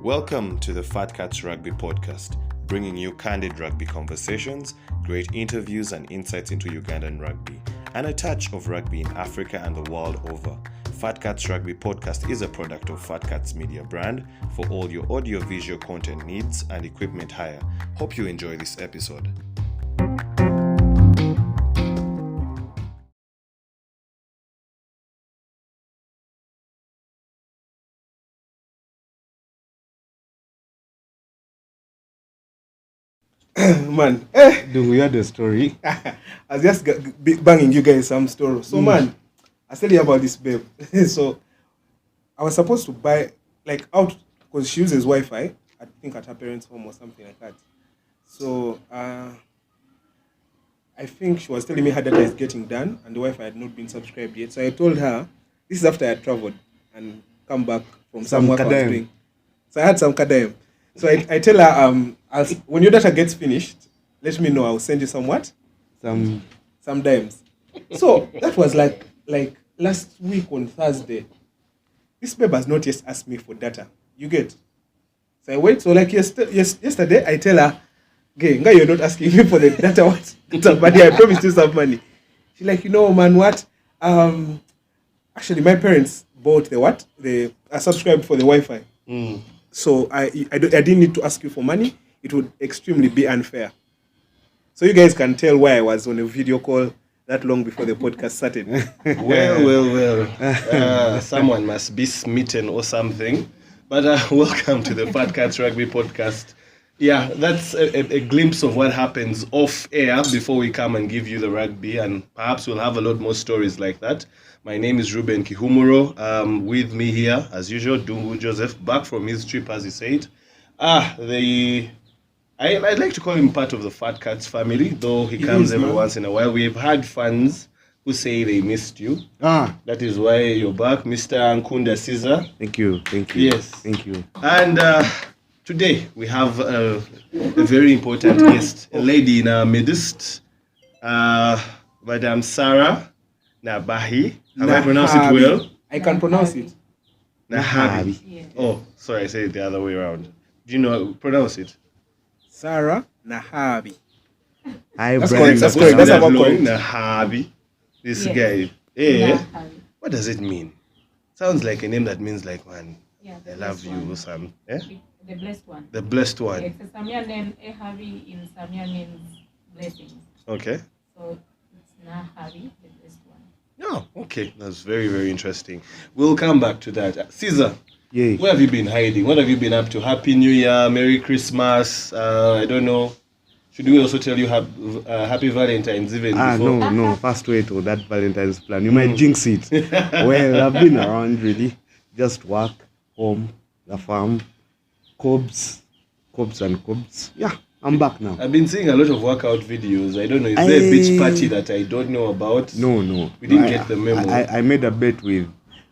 Welcome to the Fat Cats Rugby podcast, bringing you candid rugby conversations, great interviews and insights into Ugandan rugby, and a touch of rugby in Africa and the world over. Fat Cats Rugby podcast is a product of Fat Cats Media brand for all your audio-visual content needs and equipment hire. Hope you enjoy this episode. Man, Do we heard the story? I was just banging you guys some story. So man, I tell you about this babe. So I was supposed to buy out because she uses Wi-Fi. I think at her parents' home or something like that. So I think she was telling me her data is getting done and the Wi-Fi had not been subscribed yet. So I told her this is after I had traveled and come back from some work I was doing. So I had some kadayam. So I tell her, when your data gets finished, let me know. I'll send you some what? Some dimes. So that was like last week on Thursday. This babe has not yet asked me for data. You get? So I wait. So like yesterday, I tell her, "Gay, you're not asking me for the data. What? Somebody, I promised you some money." She's like, man, what? Actually, my parents bought I subscribed for the Wi-Fi. So I didn't need to ask you for money. It would extremely be unfair. So you guys can tell why I was on a video call that long before the podcast started. Well. Someone must be smitten or something. But welcome to the Fat Cats Rugby podcast. Yeah, that's a glimpse of what happens off air before we come and give you the rugby. And perhaps we'll have a lot more stories like that. My name is Ruben Kihumuro. With me here, as usual, Dungu Joseph, back from his trip, as he said. I'd like to call him part of the Fat Cats family, though he comes every once in a while. We've had fans who say they missed you. That is why you're back, Mr. Nkunda Caesar. Thank you. Yes. Thank you. And today we have a very important guest, a lady in our midst, Madam Sarah Nahabi. Have I pronounced it well? I can pronounce it. Nahabi. Yeah. Oh, sorry, I said it the other way around. Do you know pronounce it? Sarah Nahabi. That's correct. That's correct. That's about correct. Nahabi. This Yes. guy. Nahabi. What does it mean? Sounds like a name that means like, man, Yeah, I love you or something. Eh? The blessed one. The blessed one. It's a Samia name. Ehavi in Samia means blessings. Okay. So it's Nahabi, the blessed one. Oh, okay. That's very, very interesting. We'll come back to that. Caesar, Yay. where have you been hiding? What have you been up to? Happy New Year, Merry Christmas. I don't know. Should we also tell you Happy Valentine's even before? No. First wait to that Valentine's plan. You might jinx it. Well, I've been around really. Just work, home, the farm, KOBS. Yeah, I'm back now. I've been seeing a lot of workout videos. I don't know. Is there a beach party that I don't know about? No. We didn't get the memo. I made a bet with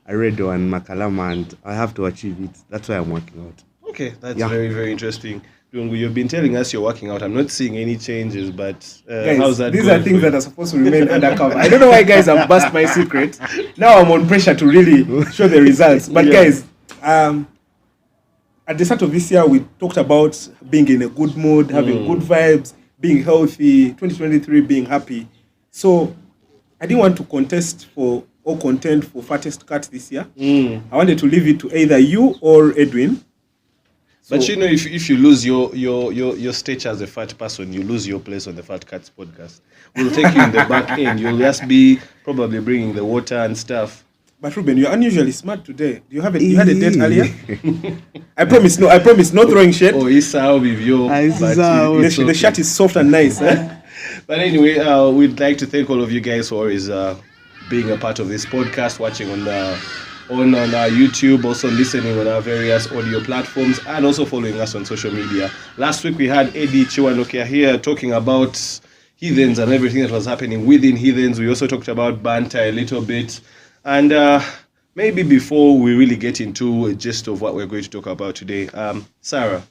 Aredo and Makalama and I have to achieve it. That's why I'm working out. Okay, that's Yeah. very, very interesting. Dungu, you've been telling us you're working out. I'm not seeing any changes, but Guys, how's that these going are things for that you? are supposed to remain undercover. I don't know why guys have burst my secret. Now I'm on pressure to really show the results. But Yeah. guys, at the start of this year, we talked about being in a good mood, having good vibes, being healthy, 2023 being happy. So I didn't want to contend for fattest cat this year. I wanted to leave it to either you or Edwin. But So- if you lose your stage as a fat person, you lose your place on the Fat Cats podcast. We'll take you in the back end. You'll just be probably bringing the water and stuff. But Ruben, you're unusually smart today. Do you have you had a date earlier? I promise no throwing shade. Oh, Isa with you. The shirt is soft and nice. But anyway, we'd like to thank all of you guys for always being a part of this podcast, watching on our YouTube, also listening on our various audio platforms, and also following us on social media. Last week we had Eddie Chiwanokia here talking about Heathens and everything that was happening within Heathens. We also talked about banter a little bit. And maybe before we really get into a gist of what we're going to talk about today, Sarah,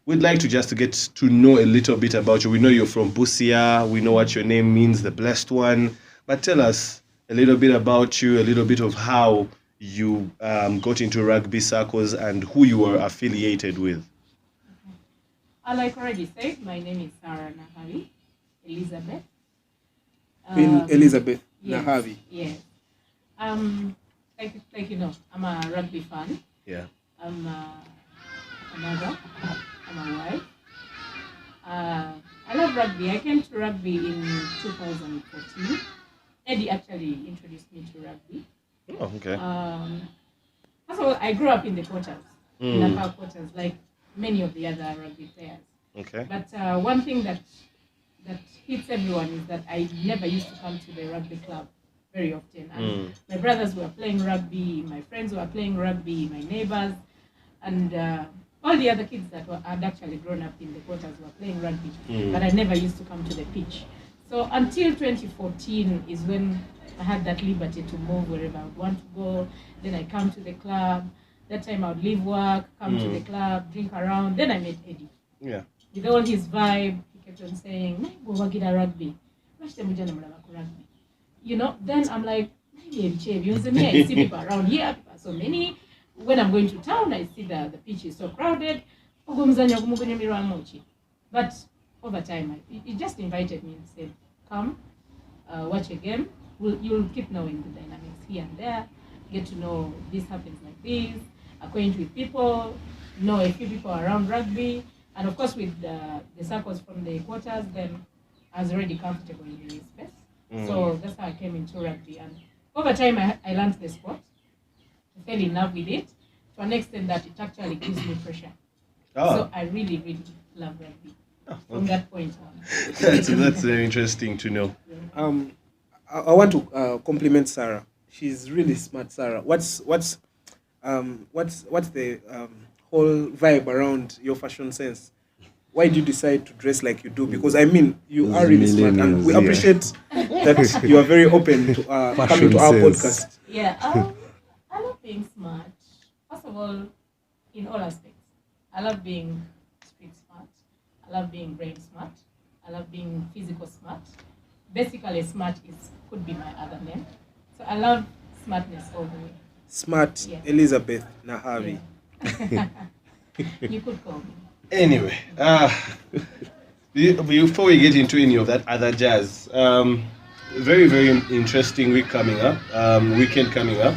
we'd like to just get to know a little bit about you. We know you're from Busia. We know what your name means, the blessed one. But tell us a little bit about you, a little bit of how you got into rugby circles and who you were affiliated with. Like already said, my name is Sarah Nahabi Elizabeth. Queen Elizabeth Yes, Nahabi. yes. Like you know, I'm a rugby fan. Yeah. I'm a mother. I'm a wife. I love rugby. I came to rugby in 2014. Eddie actually introduced me to rugby. Oh, okay. First of all, I grew up in the quarters, in the park quarters, like many of the other rugby players. Okay. But one thing that hits everyone is that I never used to come to the rugby club very often. And my brothers were playing rugby, my friends were playing rugby, my neighbors, and all the other kids that had actually grown up in the quarters were playing rugby. But I never used to come to the pitch. So until 2014 is when I had that liberty to move wherever I would want to go. Then I come to the club. That time I would leave work, come to the club, drink around. Then I met Eddie. Yeah. With all his vibe, he kept on saying, go work at rugby. Rugby. You know, then I'm like, I see people around here, people are so many. When I'm going to town, I see the pitch is so crowded. But over time, he just invited me and said, come, watch a game. You'll keep knowing the dynamics here and there, get to know this happens like this, acquaint with people, know a few people around rugby, and of course with the circles from the quarters, then I was already comfortable in the space. So that's how I came into rugby. And over time, I learned the sport. I fell in love with it to an extent that it actually gives me pressure. Oh. So I really, really love rugby from that point on. That's very interesting to know. I want to compliment Sarah. She's really smart, Sarah. What's the whole vibe around your fashion sense? Why do you decide to dress like you do? Because I mean, you are really smart, and we appreciate that you are very open to coming to our podcast. Yeah, I love being smart. First of all, in all aspects. I love being street smart. I love being brain smart. I love being physical smart. Basically, smart could be my other name. So I love smartness all the way. Smart, Yeah. Elizabeth Nahabi. Yeah. You could call me. Anyway, before we get into any of that other jazz, very, very interesting weekend coming up,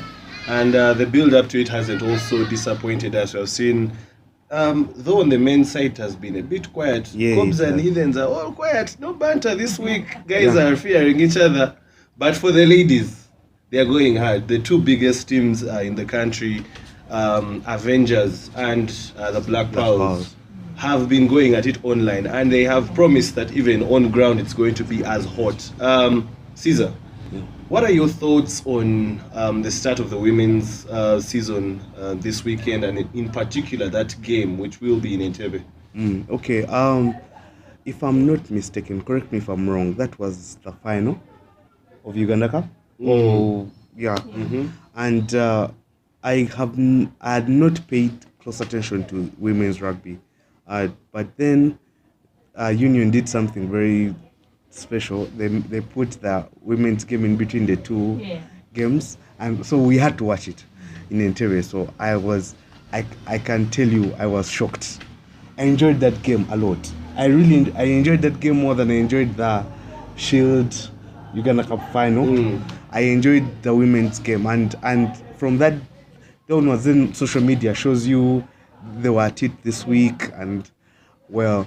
and the build up to it hasn't also disappointed us. We've seen, though on the men's side it has been a bit quiet, KOBS and Heathens are all quiet, no banter this week, guys are fearing each other, but for the ladies, they are going hard. The two biggest teams in the country, Avengers and the Black Pearls, have been going at it online, and they have promised that even on ground it's going to be as hot. Caesar, what are your thoughts on the start of the women's season this weekend, and in particular that game which will be in Entebbe? Okay, if I'm not mistaken, correct me if I'm wrong, that was the final of Uganda Cup? Oh, yeah. And I had not paid close attention to women's rugby. But then Union did something very special. They put the women's game in between the two games, and so we had to watch it in Entebbe. So I can tell you, I was shocked. I enjoyed that game a lot. I enjoyed that game more than I enjoyed the Shield Uganda Cup final. I enjoyed the women's game, and from that downwards, then social media shows you they were at it this week, and well,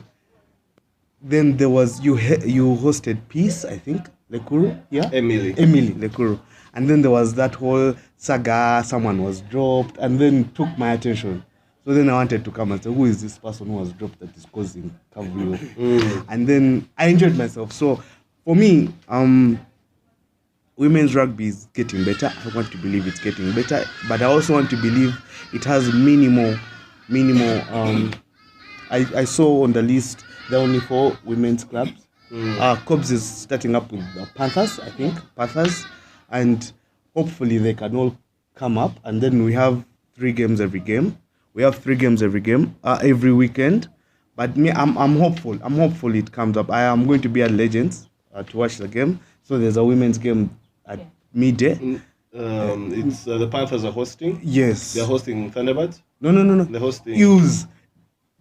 then there was you hosted Peace, I think, Lekuru, yeah, Emily Lekuru, and then there was that whole saga. Someone was dropped, and then it took my attention. So then I wanted to come and say, who is this person who was dropped that is causing Kavuyo? And then I enjoyed myself. So for me, women's rugby is getting better. I want to believe it's getting better, but I also want to believe it has minimal. I saw on the list there are only 4 women's clubs. KOBS is starting up with the Panthers, I think, and hopefully they can all come up, and then we have 3 games every game. We have 3 games every weekend. But me, I'm hopeful. I'm hopeful it comes up. I am going to be at Legends to watch the game. So there's a women's game at midday. It's the Panthers are hosting. Yes. They're hosting Thunderbirds. No. They're hosting. Ewes.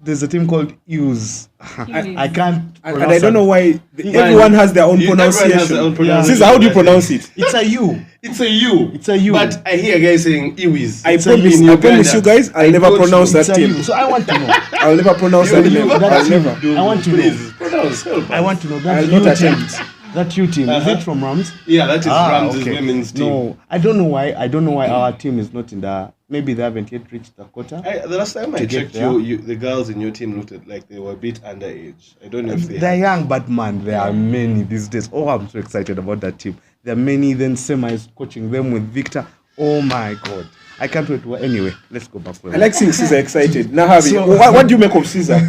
There's a team called Ewes. I can't. And I don't know why everyone has their own Everyone has pronunciation. their own pronunciation. Caesar, how do you pronounce it? It's a U. It's a U. It's a U. But I hear guys saying Iwis. I promise you guys, I'll never pronounce that It's a U. team. So I want to know. I'll never pronounce that name. I'll never. I want to know. Please pronounce. Help I us. want to know I'll that not U team. attempt. That U team. Is it from Rams? Yeah, that is Rams' okay. women's team. No, I don't know why. I don't know why our team is not in the. Maybe they haven't yet reached the quarter. The last time I To get checked, there. the girls in your team looked like they were a bit underage. I don't know if they. They're young, but man, there are many these days. Oh, I'm so excited about that team. There are many. Then Sema is coaching them with Victor. Oh my God, I can't wait. Anyway, let's go back. I like seeing Caesar excited. Nahabi, So- what do you make of Caesar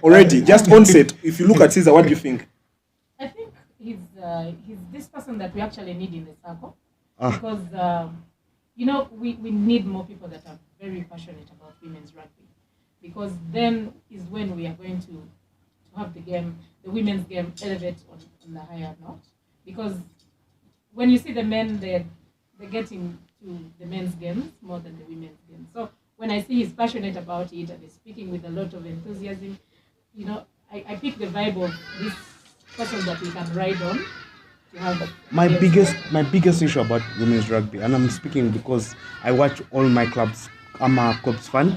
already? Just onset. If you look at Caesar, what do you think? I think he's this person that we actually need in the circle Ah. because we need more people that are very passionate about women's rugby, because then is when we are going to have the women's game elevate on the higher note. Because when you see the men, they're getting to the men's games more than the women's games. So when I see he's passionate about it and he's speaking with a lot of enthusiasm, I pick the vibe of this person that we can ride on. To have My games. biggest issue about women's rugby, and I'm speaking because I watch all my clubs. I'm a KOBS fan.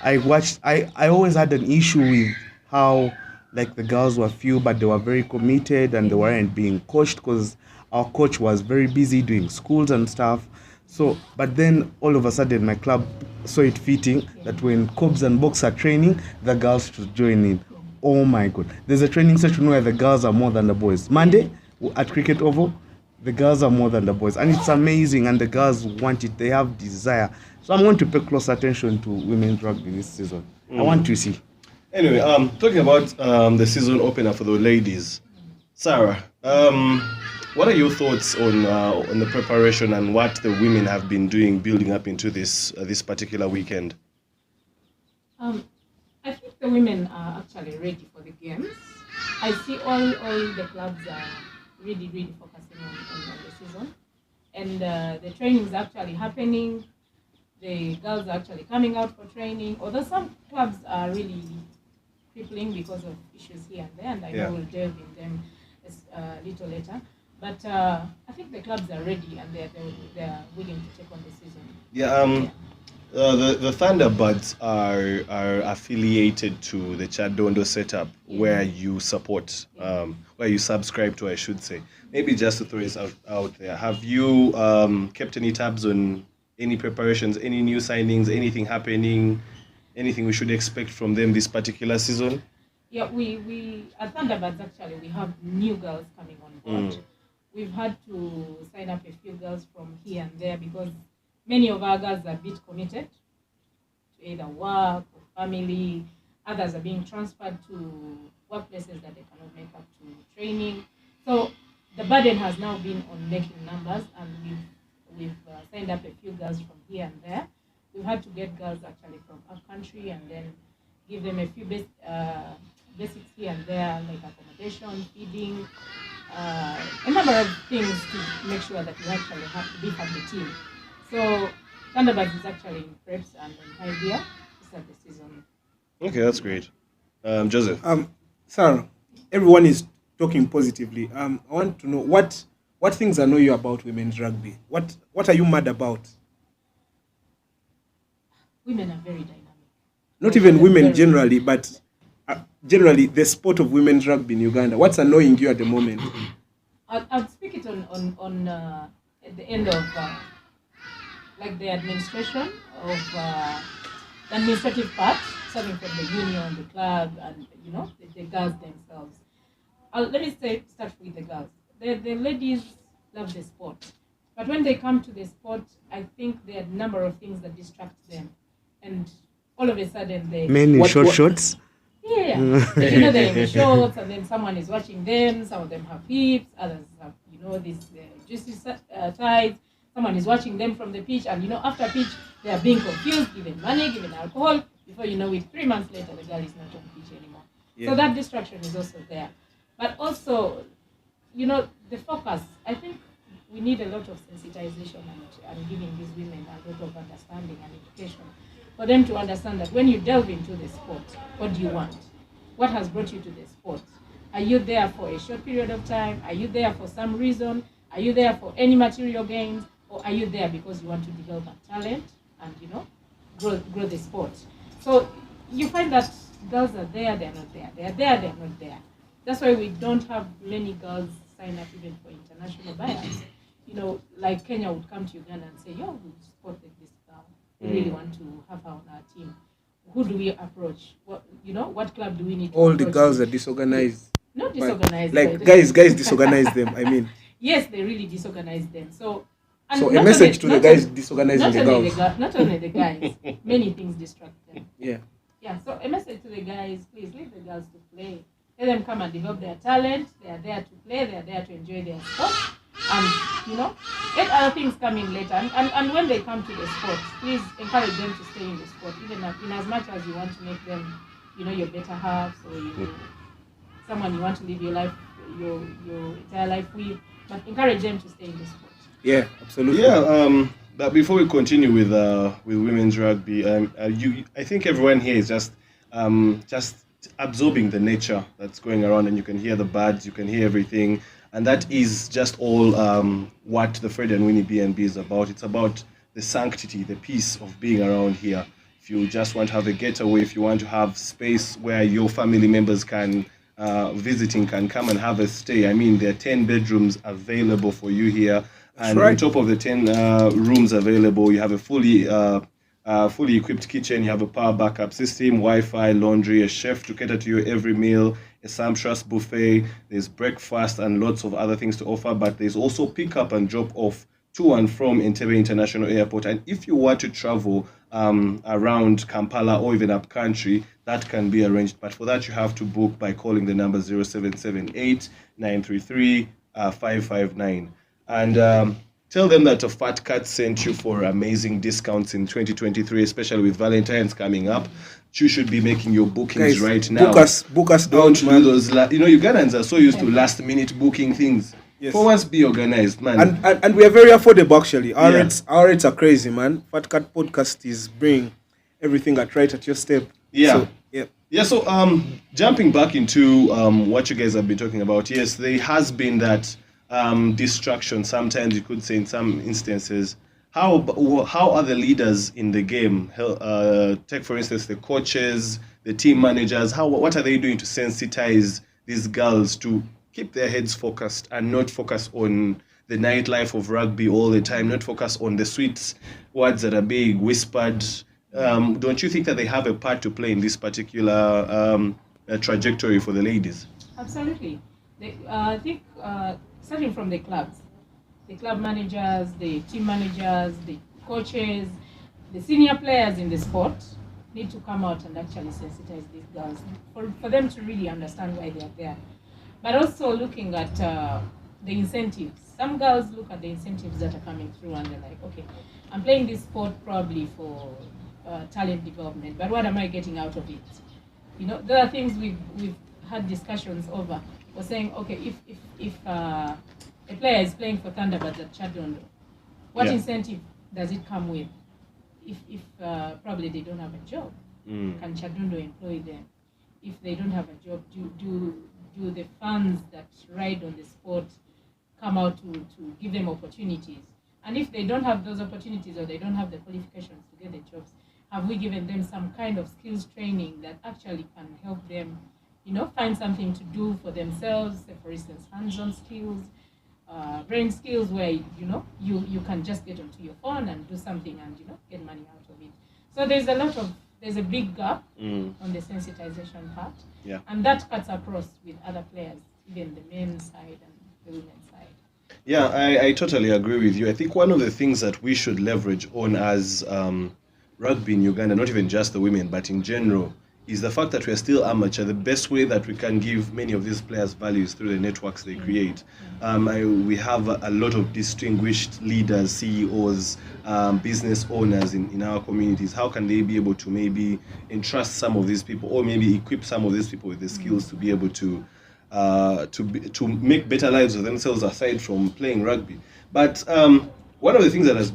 I always had an issue with how like the girls were few, but they were very committed and they weren't being coached because our coach was very busy doing schools and stuff. So, but then all of a sudden my club saw it fitting that when KOBS and Box are training, the girls should join in. Oh my God. There's a training session where the girls are more than the boys. Monday at Cricket Oval, the girls are more than the boys. And it's amazing and the girls want it. They have desire. So I'm going to pay close attention to women's rugby this season. I want to see. Anyway, talking about the season opener for the ladies, Sarah, what are your thoughts on the preparation and what the women have been doing building up into this particular weekend? I think the women are actually ready for the games. I see all the clubs are really focusing on the season, and the training is actually happening. The girls are actually coming out for training, although some clubs are really crippling because of issues here and there, and I know we'll delve in them a little later. But I think the clubs are ready and they're willing to take on the season. The Thunderbirds are affiliated to the Kyadondo setup where you support, where you subscribe to, I should say. Maybe just to throw this out there, have you kept any tabs on any preparations, any new signings, anything happening, anything we should expect from them this particular season? Yeah, we at Thunderbirds actually we have new girls coming on board. We've had to sign up a few girls from here and there because many of our girls are a bit committed to either work or family. Others are being transferred to workplaces that they cannot make up to training. So the burden has now been on making numbers, and we've signed up a few girls from here and there. We've had to get girls actually from our country and then give them a few basics here and there, like accommodation, feeding, a number of things to make sure that we actually have the team. So Thunderbirds is actually in preps and in high gear to start the season. Okay, that's great. Joseph. Sarah, everyone is talking positively. I want to know what things annoy you about women's rugby. What are you mad about? Women are very dynamic. Not even women generally, but generally the sport of women's rugby in Uganda. What's annoying you at the moment? I'll speak it on at the end of like the administration of the administrative part, starting from the union, the club, and the girls themselves. Let me start with the girls. The ladies love the sport, but when they come to the sport, I think there are a number of things that distract them, and all of a sudden they shorts. Yeah. They're in the shorts, and then someone is watching them. Some of them have hips, others have these juicy thighs. Someone is watching them from the pitch, and after pitch they are being confused, given money, given alcohol. Before you know it, 3 months later the girl is not on pitch anymore. So that distraction is also there. But also, the focus. I think we need a lot of sensitization and giving these women a lot of understanding and education for them to understand that when you delve into the sport, what do you want? What has brought you to the sport? Are you there for a short period of time? Are you there for some reason? Are you there for any material gains? Or are you there because you want to develop a talent and, you know, grow the sport? So you find that girls are there, they're not there. They're there, they're not there. That's why we don't have many girls sign up even for international buyouts. You know, like Kenya would come to Uganda and say, yo, we sport this girl. We really want to have her on our team. Who do we approach? What club do we need to All approach? the girls are disorganized. Not disorganized. Like guys disorganize them. I mean. Yes, they really disorganize them. So a message to the guys disorganizing the girls. Not only the guys, many things distract them. Yeah. Yeah. So a message to the guys: please leave the girls to play. Let them come and develop their talent. They are there to play. They are there to enjoy their sport, and let other things come in later. And when they come to the sport, please encourage them to stay in the sport, even in as much as you want to make them, your better halves or someone you want to live your life, your entire life with. But encourage them to stay in the sport. Yeah, absolutely. Yeah. But before we continue with women's rugby, I think everyone here is just absorbing the nature that's going around, and you can hear the birds, you can hear everything, and that is just all what the Fred and Winnie B&B is about. It's about the sanctity, the peace of being around here. If you just want to have a getaway, if you want to have space where your family members can visiting can come and have a stay. I mean, there are 10 bedrooms available for you here, and on top of the 10 rooms available, you have a fully equipped kitchen. You have a power backup system, Wi-Fi, laundry, a chef to cater to you every meal, a sumptuous buffet. There's breakfast and lots of other things to offer, but there's also pick up and drop off to and from Entebbe International Airport. And if you want to travel around Kampala or even up country, that can be arranged. But for that, you have to book by calling the number 0778 933 559. And tell them that a Fat Cat sent you for amazing discounts in 2023, especially with Valentine's coming up. You should be making your bookings Guys, right now. Book us Don't out, do man. those. Ugandans are so used to last-minute booking things. Yes. For once, be organized, man. And we are very affordable, actually. Our rates are crazy, man. Fat Cat Podcast is bringing everything right at your step. Yeah. So, yeah. Yeah, so jumping back into what you guys have been talking about, yes, there has been that distraction, sometimes you could say in some instances. How are the leaders in the game? Take, for instance, the coaches, the team managers. What are they doing to sensitize these girls to keep their heads focused and not focus on the nightlife of rugby all the time, not focus on the sweet words that are being whispered? Don't you think that they have a part to play in this particular trajectory for the ladies? Absolutely. I think starting from the clubs, the club managers, the team managers, the coaches, the senior players in the sport need to come out and actually sensitize these girls for them to really understand why they are there. But also looking at the incentives. Some girls look at the incentives that are coming through and they're like, okay, I'm playing this sport probably for talent development, but what am I getting out of it? There are things we've had discussions over. We're saying, okay, if a player is playing for Thunderbirds at Kyadondo, what incentive does it come with? If probably they don't have a job, can Kyadondo employ them? If they don't have a job, do the funds that ride on the sport come out to give them opportunities? And if they don't have those opportunities or they don't have the qualifications to get the jobs, have we given them some kind of skills training that actually can help them, find something to do for themselves? Say, for instance, hands-on skills, brain skills, where you can just get onto your phone and do something and get money out of it. So there's a big gap on the sensitization part, and that cuts across with other players, even the men's side and the women's side. Yeah, I totally agree with you. I think one of the things that we should leverage on as rugby in Uganda, not even just the women, but in general, is the fact that we're still amateur. The best way that we can give many of these players values through the networks they create. We have a lot of distinguished leaders, CEOs, business owners in our communities. How can they be able to maybe entrust some of these people or maybe equip some of these people with the skills to be able to to make better lives of themselves aside from playing rugby. But one of the things that has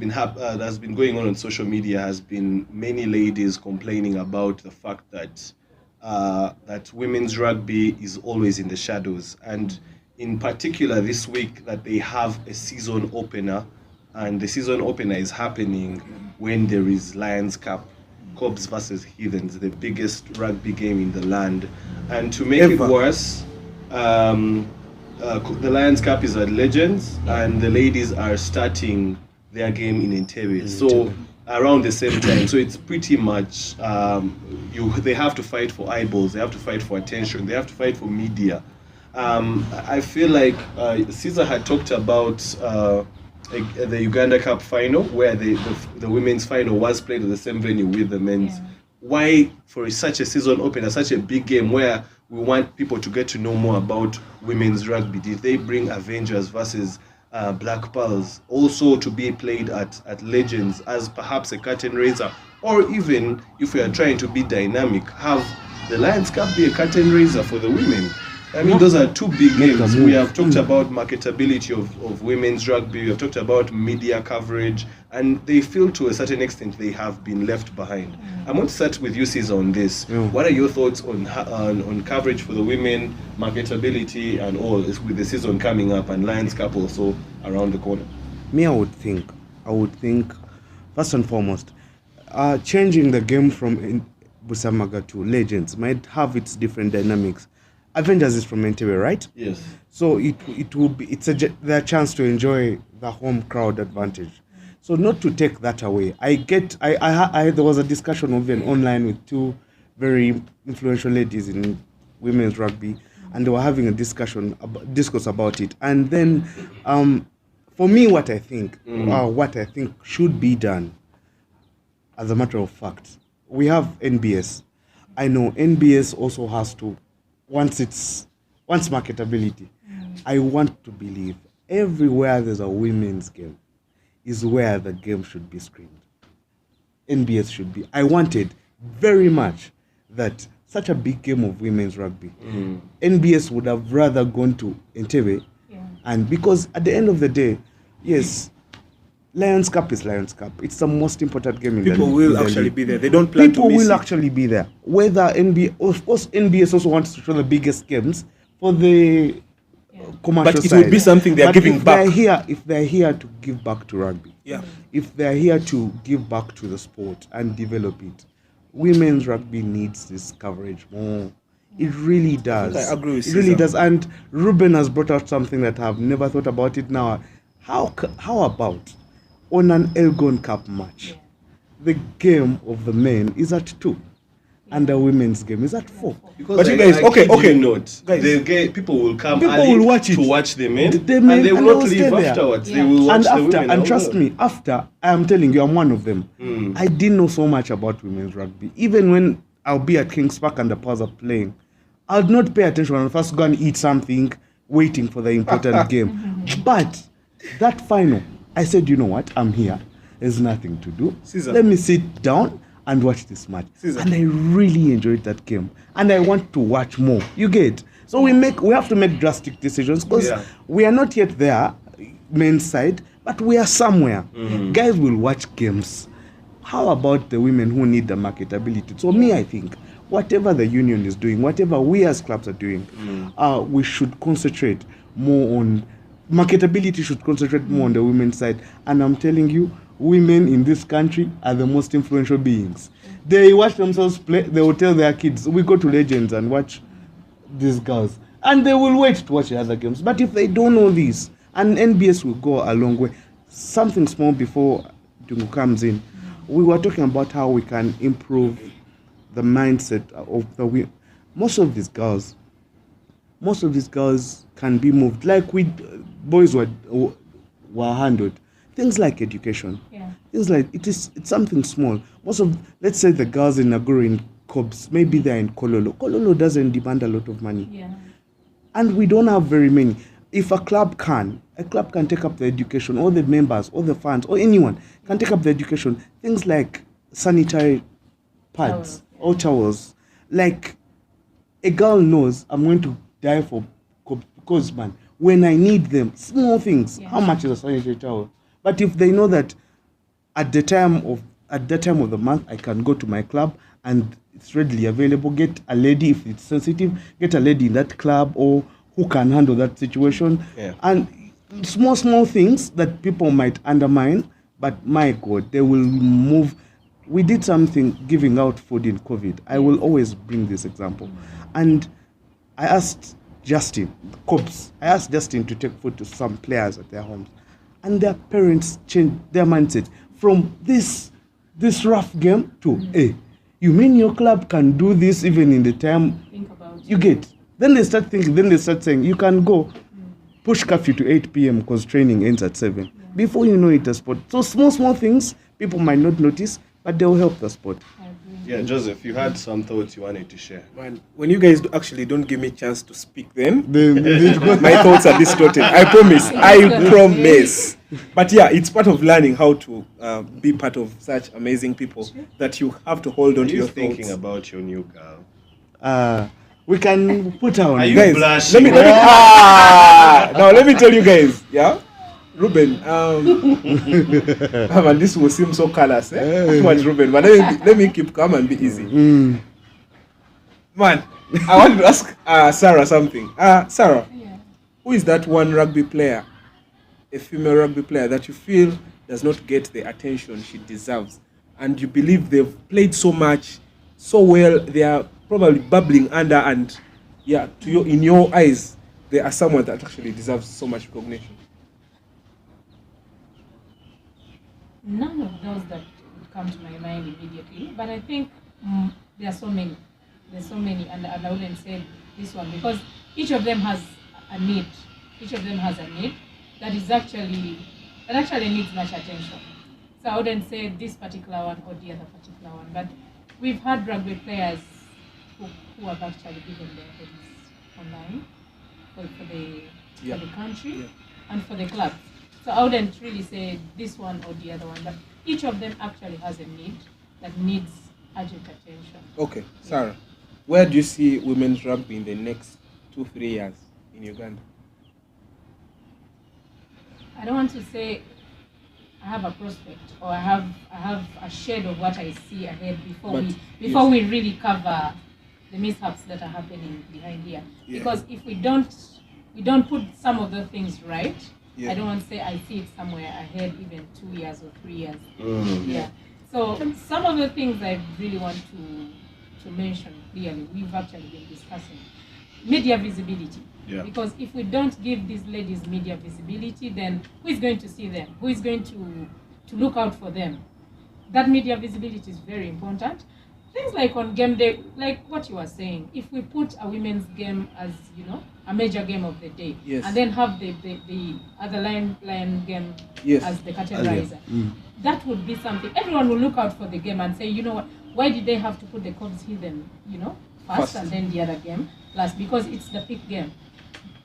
been going on social media has been many ladies complaining about the fact that that women's rugby is always in the shadows, and in particular this week that they have a season opener, and the season opener is happening when there is Lions Cup, KOBS versus Heathens, the biggest rugby game in the land. And to make it worse, the Lions Cup is at Legends, and the ladies are starting their game in Entebbe. So around the same time. So it's pretty much they have to fight for eyeballs, they have to fight for attention, they have to fight for media. I feel like Caesar had talked about the Uganda Cup final, where the women's final was played at the same venue with the men's. Yeah. Why, for such a season opener, such a big game where we want people to get to know more about women's rugby, did they bring Avengers versus Black Pearls also to be played at Legends as perhaps a curtain raiser? Or even, if we are trying to be dynamic, have the Lions Cup be a curtain raiser for the women? I mean, those are two big games. We have talked about marketability of women's rugby. We have talked about media coverage, and they feel to a certain extent they have been left behind. I want to start with you, Caesar, on this. What are your thoughts on coverage for the women, marketability, and all, with the season coming up and Lions Cup also around the corner? Me, I would think, first and foremost, changing the game from Busamaga to Legends might have its different dynamics. Avengers is from Entebbe, right? Yes. So it will be their chance to enjoy the home crowd advantage. So not to take that away. There was a discussion even online with two very influential ladies in women's rugby, and they were having a discourse about it. And then, for me, what I think should be done, as a matter of fact, we have NBS. I know NBS also has to. Once marketability, I want to believe everywhere there's a women's game is where the game should be screened. NBS should be. I wanted very much that such a big game of women's rugby, NBS would have rather gone to Entebbe, and because at the end of the day, yes, Lions Cup is Lions Cup. It's the most important game in the league. People will actually be there. They don't plan to miss it. People will actually be there. Whether of course, NBS also wants to show the biggest games for the commercial side. But it would be something they're giving back. If they're here to give back to rugby, if they're here to give back to the sport and develop it, women's rugby needs this coverage more. It really does. I agree with you. It really does. And Ruben has brought out something that I've never thought about it now. How about on an Elgon Cup match, the game of the men is at 2, and the women's game is at 4. Because but you guys, okay, note, guys, people will come will watch it to watch the men, and they will not leave afterwards. They will watch the women. And trust me, after, I am telling you, I'm one of them. I didn't know so much about women's rugby. Even when I'll be at Kings Park and the Pals are playing, I'll not pay attention. I'll first go and eat something, waiting for the important game. But that final, I said, you know what? I'm here. There's nothing to do. Caesar. Let me sit down and watch this match. Caesar. And I really enjoyed that game. And I want to watch more. You get? So we have to make drastic decisions because we are not yet there, men's side, but we are somewhere. Guys will watch games. How about the women who need the marketability? So me, I think, whatever the union is doing, whatever we as clubs are doing, we should concentrate more on marketability, should concentrate more on the women's side. And I'm telling you, women in this country are the most influential beings. They watch themselves play, they will tell their kids, we go to Legends and watch these girls. And they will wait to watch the other games. But if they don't know this, and NBS will go a long way. Something small before Dungu comes in, we were talking about how we can improve the mindset of the women. Most of these girls can be moved. Like boys were handled. Things like education. Things like it's something small. Most of, let's say, the girls in Naguru in KOBS, maybe they're in Kololo. Kololo doesn't demand a lot of money. And we don't have very many. If a club can take up the education, or the members, or the fans, or anyone can take up the education. Things like sanitary pads or towels. Like, a girl knows, I'm going to die for Because, man, when I need them, small things, Yeah. how much is a sanitary towel? But if they know that at that time of the month, I can go to my club and it's readily available, get a lady, if it's sensitive, get a lady in that club or who can handle that situation. Yeah. And small things that people might undermine, but my God, they will move. We did something giving out food in COVID. I will always bring this example. And I asked Justin, KOBS, to take food to some players at their homes. And their parents changed their mindset from this rough game to, hey, you mean your club can do this even in the time Think about you get? Then they start thinking, then they start saying, you can go push curfew to 8 p.m. because training ends at 7. Before you know it, a sport. So small things people might not notice, but they'll help the sport. I agree. Yeah, Joseph, you had some thoughts you wanted to share. Man, when you guys actually don't give me a chance to speak, then They my thoughts are distorted. I promise. But yeah, it's part of learning how to be part of such amazing people that you have to hold on Are to you your thinking thoughts. about your new girl? we can put her on. Are you Guys, blushing? now let me tell you guys, yeah. Ruben, man, this will seem so callous, Too much Ruben, but let me keep calm and be easy. Man, I want to ask Sarah something. Sarah, Yeah. who is that one rugby player, a female rugby player that you feel does not get the attention she deserves, and you believe they've played so much, so well, they are probably bubbling under, and yeah, in your eyes, they are someone that actually deserves so much recognition? None of those that would come to my mind immediately, but I think there are so many. There's so many, and I wouldn't say this one because each of them has a need. Each of them has a need that actually needs much attention. So I wouldn't say this particular one or the other particular one, but we've had rugby players who have actually given their heads online for the country and for the club. So I wouldn't really say this one or the other one, but each of them actually has a need that needs urgent attention. Okay, Sarah, where do you see women's rugby in the next 2-3 years in Uganda? I don't want to say I have a prospect or I have a shade of what I see ahead before we really cover the mishaps that are happening behind here. Yeah. Because if we don't put some of the things right, Yeah. I don't want to say I see it somewhere ahead, even 2 years or 3 years. Mm. So some of the things I really want to mention clearly, we've actually been discussing. Media visibility. Yeah. Because if we don't give these ladies media visibility, then who is going to see them? Who is going to look out for them? That media visibility is very important. Things like on game day, like what you were saying, if we put a women's game as, a major game of the day, Yes. and then have the other lion game Yes. as the categorizer, that would be something. Everyone will look out for the game and say, you know what, why did they have to put the KOBS Heathens, first and then the other game last? Because it's the peak game.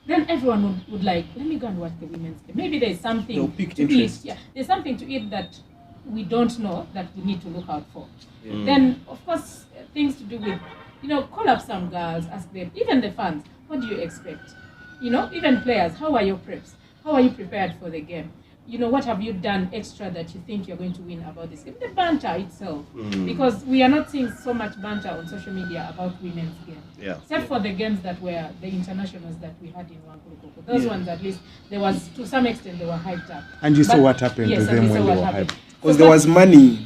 Then everyone would like, let me go and watch the women's game. Maybe there's They'll something pick to interest. eat. Yeah, there's something to eat that we don't know that we need to look out for. Yeah. Then, of course, things to do with, call up some girls, ask them, even the fans, what do you expect? Even players, how are your preps? How are you prepared for the game? What have you done extra that you think you're going to win about this game? The banter itself. Because we are not seeing so much banter on social media about women's game. Yeah. Except for the games that were the internationals that we had in Wankurukuku. Those Yeah. ones, at least, there was, to some extent, they were hyped up. And you saw But- what happened yes, to and them we when saw they what were happened. hyped. Because So there that-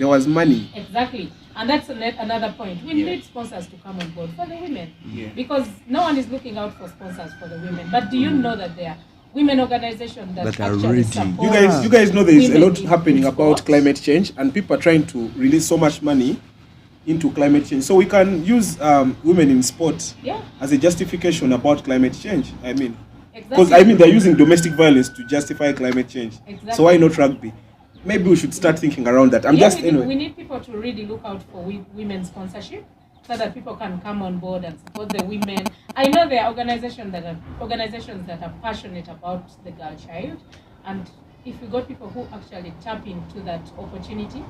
was money. Exactly. And that's another point. We Yeah. need sponsors to come on board for the women. Yeah. Because no one is looking out for sponsors for the women. But do you know that there are women organizations that That are actually ready. support You guys know there is a women lot in happening about sport? climate change, and people are trying to release so much money into climate change. So we can use women in sport Yeah, as a justification about climate change. I mean, exactly. because they're using domestic violence to justify climate change. Exactly. So why not rugby? Maybe we should start thinking around that. We need people to really look out for women's sponsorship so that people can come on board and support the women. I know there are organizations that are passionate about the girl child, and if we got people who actually tap into that opportunity,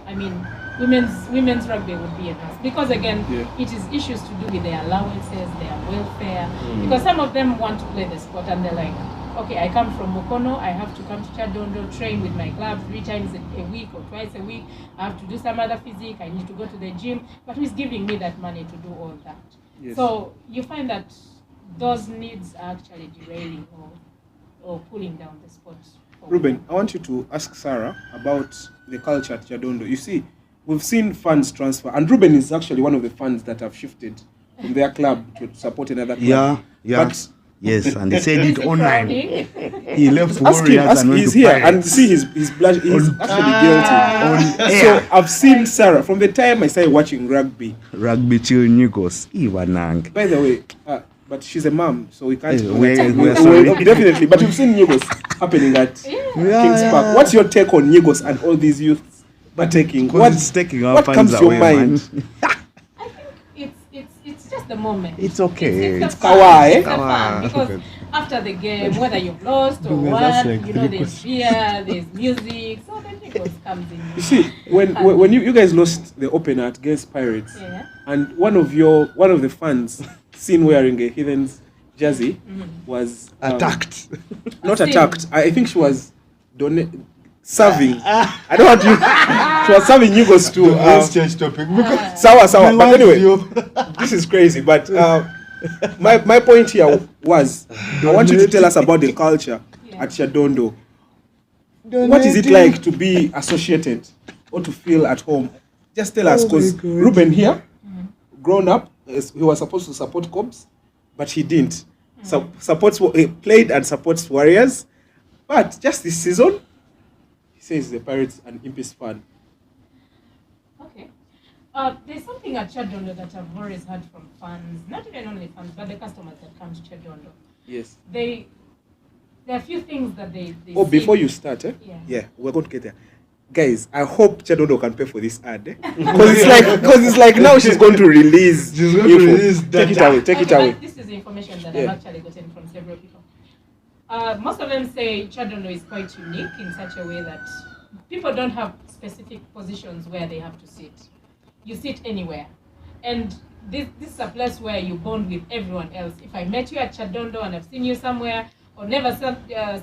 I mean, women's rugby would be enhanced, because again, Yeah. it is issues to do with their allowances, their welfare, because some of them want to play the sport and they're like, okay, I come from Mukono, I have to come to Kyadondo, train with my club 3 times a week or twice a week, I have to do some other physique, I need to go to the gym, but who's giving me that money to do all that? Yes. So you find that those needs are actually derailing or pulling down the sport. Ruben, I want you to ask Sarah about the culture at Kyadondo. You see, we've seen funds transfer, and Ruben is actually one of the funds that have shifted from their club to support another club. Yeah. But Yes, and they said it online. Frowning. He left ask him, Warriors and went he's to here, Pirates. and see his blush. He's actually guilty. On So air. I've seen Sarah from the time I started watching rugby. Rugby chill Nigos. Iwanang. By the way, but she's a mom, so we can't. We're sorry. Definitely, but you've seen Nigos happening at Kings Park. What's your take on Nigos and all these youths partaking? What's taking our what fans comes to your away, mind? man? I think it's just the moment. It's okay. It's the kawaii, It's the fun, Kawaii. because after the game, whether you've lost or That's won, like you know, three there's beer, there's music, so the Nichols comes in. You see, when you guys lost the opener against Pirates, Yeah. and one of the fans seen wearing a Heathens jersey was Attacked. not Seen. attacked. I think she was serving. I don't want you. She was serving Nigos too. Let's change topic. Because Sour. But anyway, this is crazy. But my point here was, I want you to tell us about the culture at Kyadondo. What is it like to be associated or to feel at home? Just tell us, because Ruben here, grown up, he was supposed to support KOBS, but he didn't. He played and supports Warriors, but just this season, he says the Pirates an Impis fan. Okay. There's something at Kyadondo that I've always heard from fans, not even only fans, but the customers that come to Kyadondo. Yes. There are a few things that they Oh, see. before you start, Yeah. we're going to get there. Guys, I hope Kyadondo can pay for this ad, because it's like now she's going to release. She's going to info. release Take it data. away. Take it Okay, away. but this is the information that Yeah. I've actually gotten from several people. Most of them say Kyadondo is quite unique in such a way that people don't have specific positions where they have to sit. You sit anywhere. And this is a place where you bond with everyone else. If I met you at Kyadondo and I've seen you somewhere, or never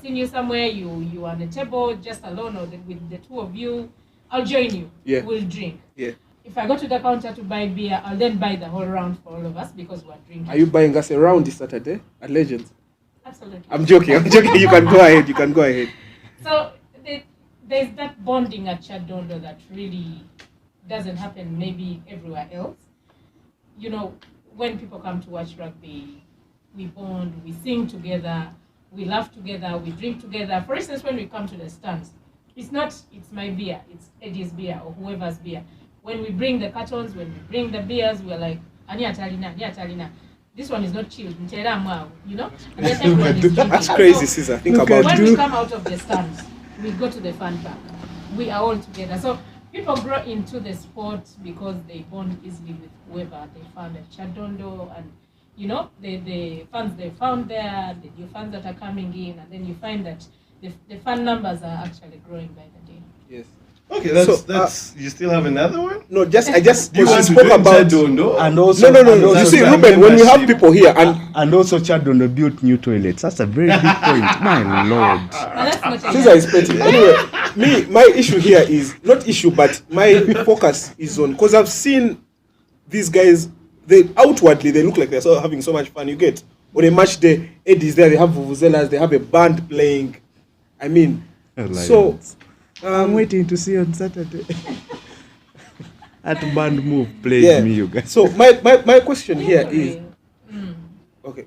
seen you somewhere, you are on a table just alone or with the two of you, I'll join you. Yeah. We'll drink. Yeah. If I go to the counter to buy beer, I'll then buy the whole round for all of us because we're drinking. Are you buying us a round this Saturday at Legends? Absolutely. I'm joking. You can go ahead. So there's that bonding at Kyadondo that really doesn't happen maybe everywhere else. You know, when people come to watch rugby, we bond, we sing together, we laugh together, we drink together. For instance, when we come to the stands, it's my beer, it's Eddie's beer or whoever's beer. When we bring the cartons, when we bring the beers, we're like, Ani atalina. This one is not chilled, you know? And then everyone is drinking. That's crazy, Caesar. Think Look about at it. When we come out of the stands, we go to the fun park. We are all together. So people grow into the sport because they bond easily with whoever they found at Kyadondo, and you know, the fans they found there, the new fans that are coming in, and then you find that the fan numbers are actually growing by the day. Yes. Okay, that's you still have another one? No, I just You want to spoke do about. Kyadondo? And also, No. and You also see, that Ruben, when we have membership. people here, and And also Kyadondo built new toilets. That's a very big point. My lord. But that's not Caesar is petty. Anyway, my issue here is not issue, but my focus is on, because I've seen these guys. They outwardly they look like they're having so much fun. You get on a match day, Eddie's there. They have vuvuzelas. They have a band playing. I mean, so I'm waiting to see on Saturday. That band move played me, you guys. So my question here is, okay,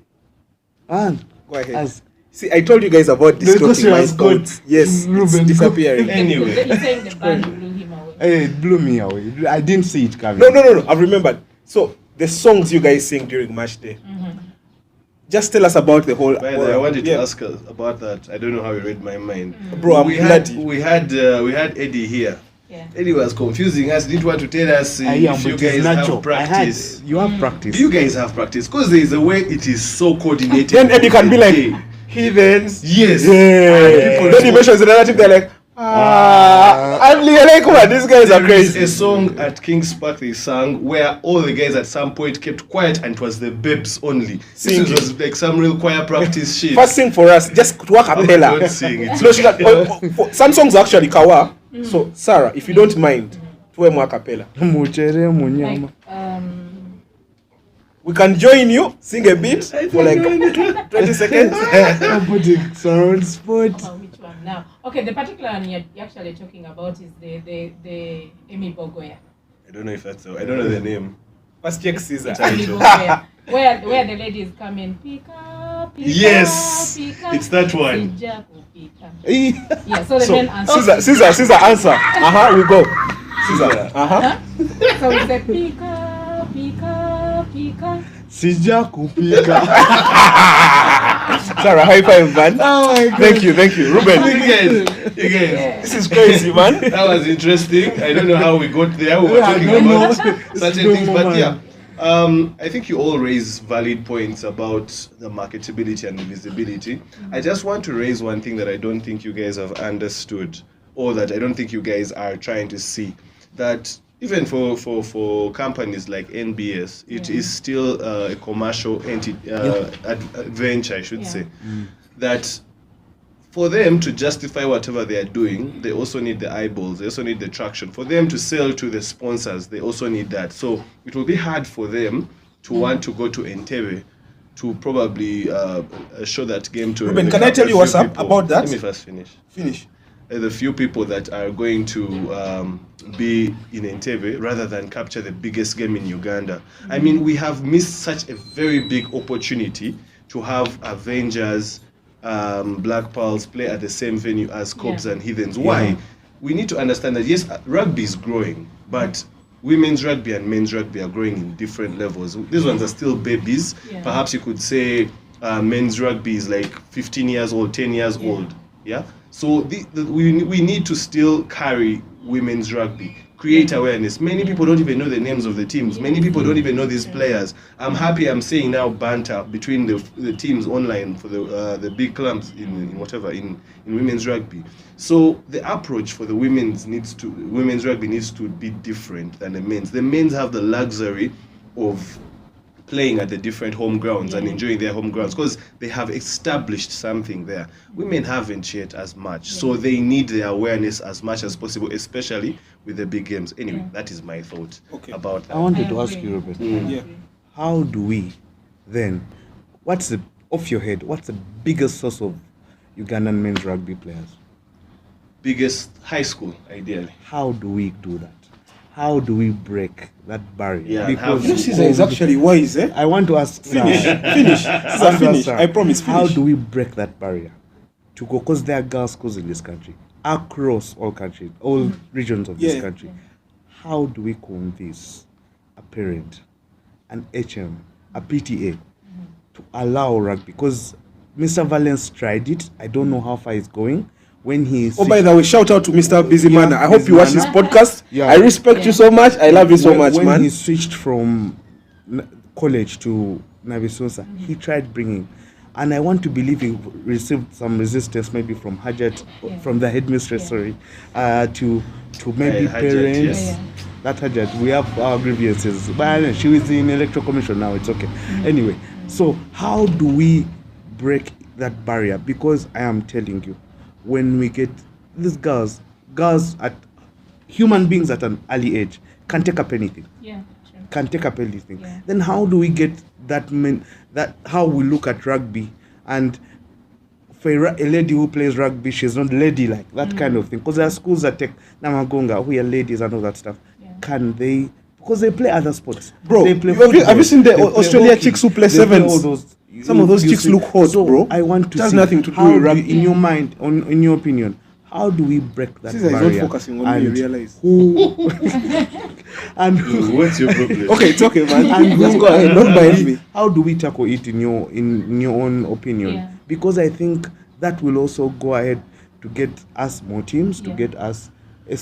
And go ahead. as See, I told you guys about The question distorting my has got thoughts. Yes, Ruben, it's disappearing. Anyway. He's saying the band blew him away. it blew me away. I didn't see it coming. No. I've remembered. So the songs you guys sing during match day. Just tell us about the whole. By the way, I wanted to Yeah. ask about that. I don't know how you read my mind. Bro, I'm we had bloody. we had Eddie here. Yeah. Eddie was confusing us. Didn't want to tell us I am, if you but it's guys natural. have practice. You have practice. Do you guys have practice? Because there is a way it is so coordinated. Then Eddie can be like, Okay. Heathens. Yes. Yeah. And people Then he mentions another team. They're like, I'm like, come on, these guys are There is crazy. a song at King's Park they sang where all the guys at some point kept quiet and it was the babes only. Singing. This was like some real choir practice shit. First sing for us, just work a cappella. Don't sing, it's No, she got, some songs are actually kawa. So, Sarah, if you don't mind, tuwe mwa cappella. Muchere munyama. Like, We can join you, sing a bit for like 20 seconds. I'm putting surround spot. which one now? Okay, the particular one you're actually talking about is the Emi Bogoya. I don't know if that's I don't know the name. First check Caesar. Emi Bogoya. Where the ladies come in, pika, Yes, pika, it's that one. sija kupika. Yeah, so the So, men answer. Caesar, answer. We go. Caesar, So we say pika, pika, pika. Sija kupika. Sarah, high five, man. Oh my God. Thank you, Ruben. You guys. This is crazy, man. That was interesting. I don't know how we got there. We were talking about certain things, but yeah. I think you all raise valid points about the marketability and the visibility. I just want to raise one thing that I don't think you guys have understood, or that I don't think you guys are trying to see. That even for companies like NBS, it is still a commercial venture, I should say. That for them to justify whatever they are doing, they also need the eyeballs, they also need the traction. For them to sell to the sponsors, they also need that. So it will be hard for them to want to go to Entebbe to probably show that game to Ruben, can I tell you what's up about that? Let me first finish. The few people that are going to be in Entebbe rather than capture the biggest game in Uganda. I mean, we have missed such a very big opportunity to have Avengers, Black Pearls play at the same venue as KOBS and Heathens. Why? We need to understand that yes, rugby is growing, but women's rugby and men's rugby are growing in different levels. These ones are still babies. Perhaps you could say men's rugby is like 15 years old, 10 years old. Yeah. So we need to still carry women's rugby, create awareness. Many people don't even know the names of the teams. Many people don't even know these players. I'm happy I'm seeing now banter between the teams online for the big clubs in women's rugby. So the approach for the women's rugby needs to be different than the men's. The men's have the luxury of playing at the different home grounds and enjoying their home grounds because they have established something there. Women haven't yet as much, so they need the awareness as much as possible, especially with the big games. Anyway, that is my thought about that. I wanted to ask you, Robert. How do we then, off your head, what's the biggest source of Ugandan men's rugby players? Biggest high school, ideally. How do we do that? How do we break that barrier? Yeah, because Caesar is actually wise, eh? I want to ask Finish. Caesar, finish. I promise, finish. How do we break that barrier to go? Because there are girls' schools in this country, across all countries, all regions of this country. How do we convince a parent, an HM, a PTA to allow rugby? Because Mr. Valence tried it. I don't know how far it's going. When he by the way, shout out to Mr. Busy Man. I hope you watch this podcast. Yeah. I respect you so much. I love you so much, when man. he switched from college to Navisosa, he tried bringing, and I want to believe he received some resistance, maybe from Hajat, from the headmistress, to maybe parents. That Hajat, we have our grievances, but she was in electoral commission now. It's okay. Anyway, so how do we break that barrier? Because I am telling you, when we get these girls at human beings at an early age can take up anything. Can take up anything. Then how do we get that how we look at rugby, and for a lady who plays rugby, she's not ladylike, that kind of thing. Because there are schools that take Namagonga, who are ladies and all that stuff. Can they? Because they play other sports. Bro, they play have you seen the Australia chicks who play sevens? Some of those chicks look hot, bro. I want to see. It has nothing to do with rugby. In your mind, in your opinion, how do we break that Caesar barrier? is not focusing on me, you realize. What's your problem? Okay, it's okay, man. Let's go ahead. Don't mind me. How do we tackle it in your own opinion? Because I think that will also go ahead to get us more teams, to get us a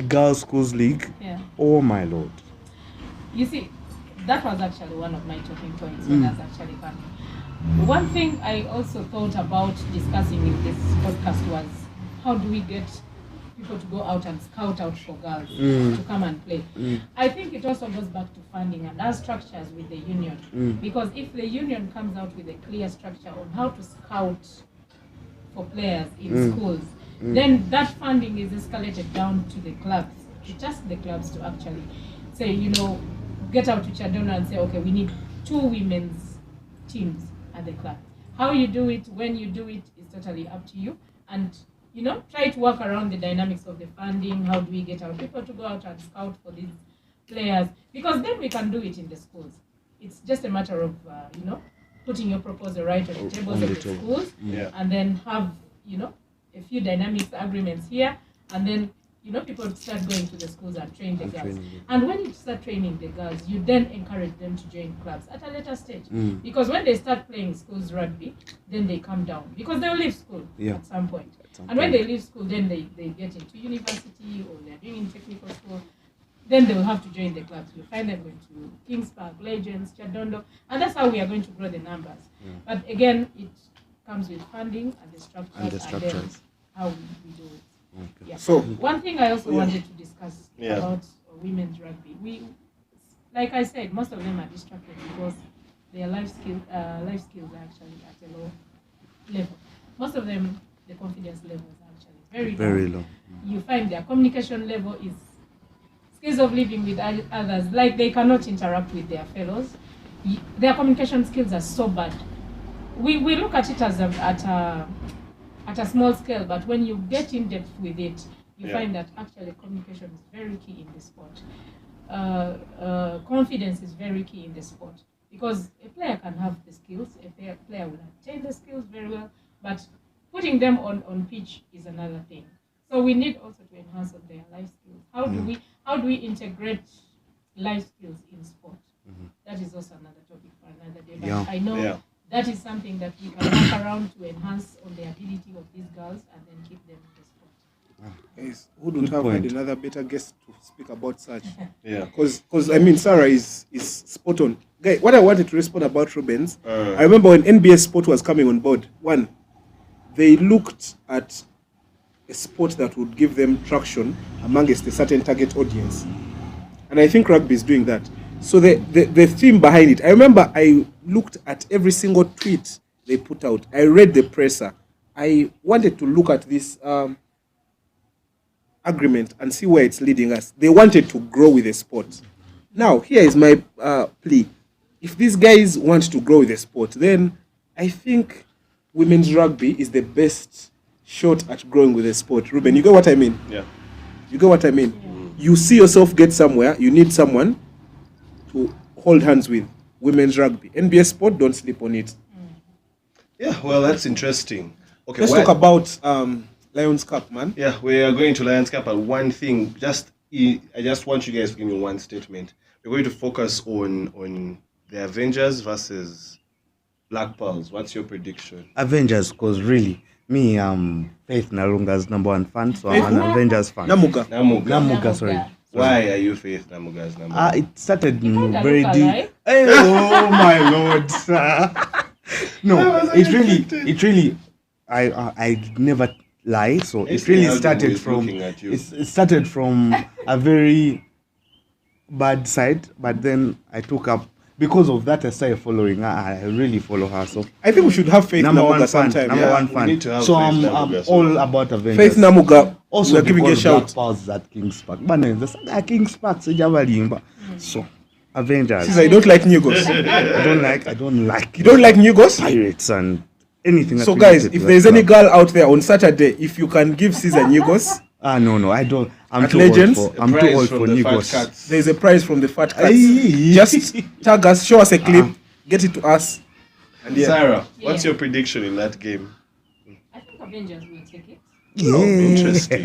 girls' schools league. Oh my lord! You see, that was actually one of my talking points when I was actually coming. One thing I also thought about discussing in this podcast was, how do we get people to go out and scout out for girls to come and play. I think it also goes back to funding and our structures with the union. Because if the union comes out with a clear structure on how to scout for players in schools, then that funding is escalated down to the clubs. It's just the clubs to actually say, get out to Kyadondo and say, okay, we need 2 women's teams at the club. How you do it, when you do it, is totally up to you. And, try to work around the dynamics of the funding. How do we get our people to go out and scout for these players? Because then we can do it in the schools. It's just a matter of, putting your proposal right on the tables of the schools, and then have, a few dynamics agreements here, and then, people start going to the schools and train the girls. And when you start training the girls, you then encourage them to join clubs at a later stage. Because when they start playing schools rugby, then they come down. Because they'll leave school at some point. And when they leave school, then they get into university or they're doing in technical school. Then they will have to join the clubs. You'll find them going to Kings Park, Legends, Kyadondo. And that's how we are going to grow the numbers. But again, it comes with funding and the structures. And then how we do it. Okay. Yeah. So one thing I also wanted to discuss about women's rugby. Like I said, most of them are distracted because their life skills are actually at a low level. Most of them, the confidence level is actually very low. You find their communication level is skills of living with others. Like they cannot interact with their fellows. Their communication skills are so bad. We look at it as at a small scale, but when you get in depth with it, you find that actually communication is very key in the sport. Confidence is very key in the sport because a player can have the skills, a player will attain the skills very well, but putting them on pitch is another thing. So we need also to enhance on their life skills. How do we integrate life skills in sport? That is also another topic for another day. But I know that is something that we can work around to enhance on the ability of these girls and then keep them in the sport. Guys, who don't have had another better guest to speak about such? Because Sarah is spot on. Guy, what I wanted to respond about Rubens, I remember when NBS Sport was coming on board, they looked at a sport that would give them traction amongst a certain target audience. And I think rugby is doing that. So the theme behind it, I remember I looked at every single tweet they put out. I read the presser. I wanted to look at this agreement and see where it's leading us. They wanted to grow with the sport. Now, here is my plea. If these guys want to grow with the sport, then I think women's rugby is the best shot at growing with the sport. Ruben, you get what I mean? Yeah. You get what I mean? Yeah. You see yourself get somewhere, you need someone to hold hands with. Women's rugby. NBS Sport, don't sleep on it. Yeah, well, that's interesting. Okay, let's talk about Lions Cup, man. Yeah, we are going to Lions Cup, but one thing, I just want you guys to give me one statement. We're going to focus on the Avengers versus Black Pearls. What's your prediction? Avengers, because really, me, Faith Nalunga's #1 fan, so I'm an Avengers fan. Namuga, sorry. Why are you Faith Namuga's #1? It started very deep. Hey, oh my lord. No, it really, I never lie. So it really started from, it started from a very bad side, but then I took up, because of that I started following her. I really follow her. So I think we should have Faith Namuga sometime. #1 fan. So I'm all about Avengers. Faith Namuga. Also, we're giving a shout. Pause at Kings Park. But the Kings Park, so Avengers. I don't like Nugos. I don't like. You don't like Nugos? Pirates and anything. So guys, if there's any girl out there on Saturday, if you can give Caesar Nugos. No, I don't. I'm too Legends, old for Nugos. There's a prize from the Fat Cats. Just tag us, show us a clip, get it to us. And Sarah, what's your prediction in that game? I think Avengers will take it. Oh, interesting.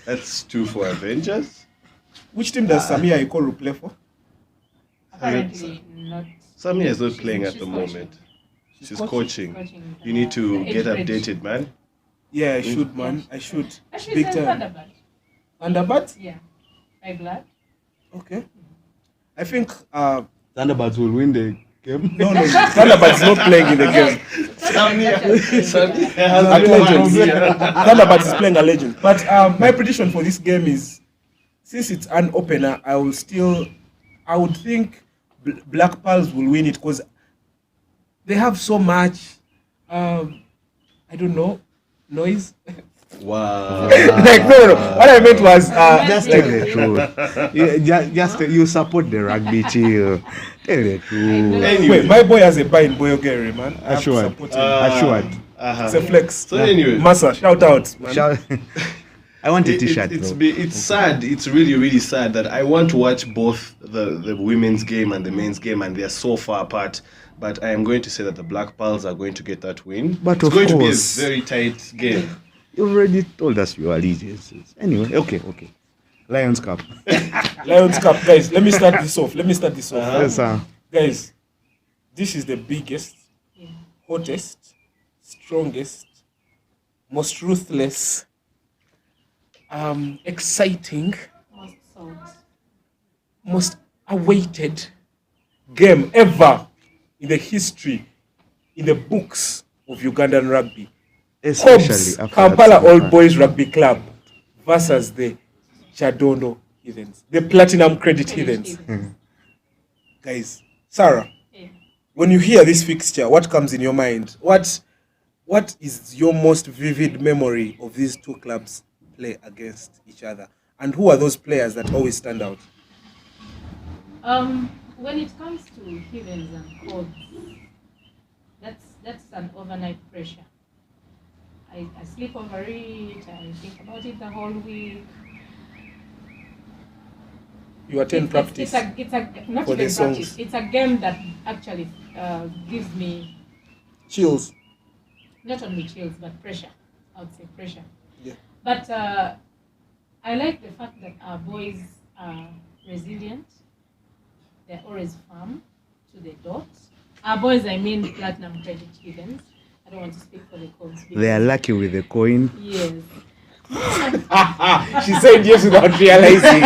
That's 2 for Avengers. Which team does Samia Ikoru play for? Apparently not. Samia is not playing at the moment. She's coaching. You need to get updated, man. Yeah, I should, man. I should. Actually, it's Thunderbird. Thunderbird? Yeah. By blood. Okay. I think Thunderbirds will win the game. No, Thunderbird is not playing in the game. At Legends. Thunderbird is playing a legend. But my prediction for this game is, since it's an opener, I would think Black Pearls will win it because they have so much, I don't know, noise. Wow. Like, no. What I meant was, Just tell the truth. Just you support the rugby, chill. Tell the truth. Anyway. Wait, my boy has a buy in Boyogere, man. I have to Assured. support him. Assured. It's a flex. So anyway. Massa, shout out, man. I want a t-shirt. It's sad. It's really, really sad that I want to watch both the women's game and the men's game, and they're so far apart. But I am going to say that the Black Pearls are going to get that win. But it's of going course. to be a very tight game. You already told us your allegiances. Anyway, okay. Lions Cup. Lions Cup, guys. Let me start this off. Yes, sir. Guys, this is the biggest, hottest, strongest, most ruthless, exciting, Most salt. most awaited game ever in the history, in the books of Ugandan rugby. Especially KOBS, after Kampala that Old Boys Rugby Club versus the Kyadondo Heathens, the Platinum Credit Heathens. Guys, Sarah, Yeah. when you hear this fixture, what comes in your mind? What is your most vivid memory of these two clubs play against each other? And who are those players that always stand out? When it comes to Heathens and KOBS, that's an overnight pressure. I sleep over it, I think about it the whole week. You attend practice. It's a not for even the practice. songs. It's a game that actually gives me Chills. not only chills but pressure. I would say pressure. Yeah. But I like the fact that our boys are resilient. They're always firm to the dot. Our boys, I mean Platinum Credit Heathens. I don't want to speak for the KOBS. They are lucky with the coin. Yes. She said yes without realizing.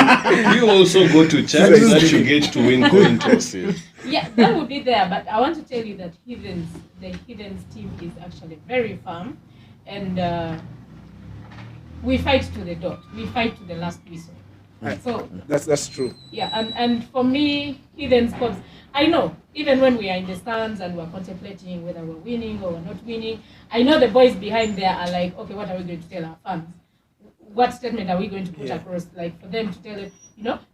You also go to church that you get to win coin tosses. Yeah, that would be there, but I want to tell you that the Heathens team is actually very firm, and we fight to the dot. We fight to the last whistle. So That's true. yeah, and for me, Heathens KOBS, I know even when we are in the stands and we're contemplating whether we're winning or we're not winning, I know the boys behind there are like, okay, what are we going to tell our fans? What statement are we going to put across? Like for them to tell it,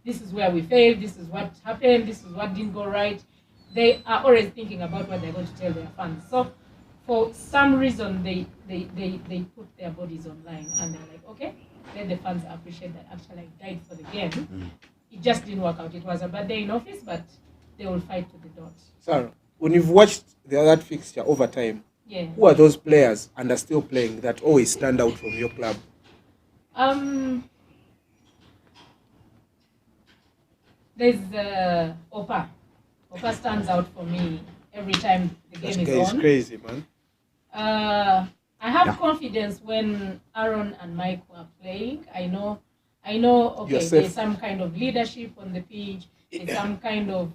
this is where we failed, this is what happened, this is what didn't go right. They are always thinking about what they're going to tell their fans. So for some reason, they put their bodies online and they're like, okay, let the fans appreciate that actually I died for the game. It just didn't work out. It was a bad day in office, but they will fight to the dot. Sarah, when you've watched the other fixture over time, Yeah. who are those players and are still playing that always stand out from your club? There's Opa. Opa stands out for me every time the That game guy is is on. crazy, man. I have confidence when Aaron and Mike were playing. I know. Okay, You're safe. there's some kind of leadership on the pitch. There's some kind of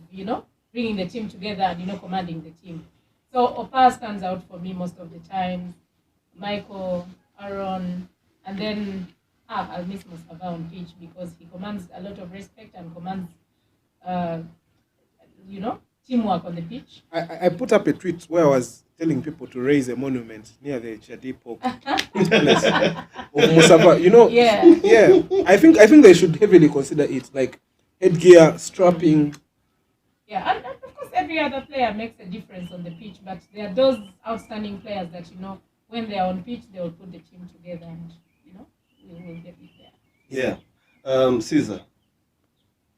bringing the team together and commanding the team. So Opa stands out for me most of the time. Michael, Aaron, and then I'll miss Mustafa on pitch because he commands a lot of respect and commands, teamwork on the pitch. I put up a tweet where I was telling people to raise a monument near the Chadipo place of Mustafa. Yeah. I think they should heavily consider it, like headgear, strapping. Yeah, and of course every other player makes a difference on the pitch, but there are those outstanding players that when they are on pitch they will put the team together and we will get it there. Yeah. Caesar,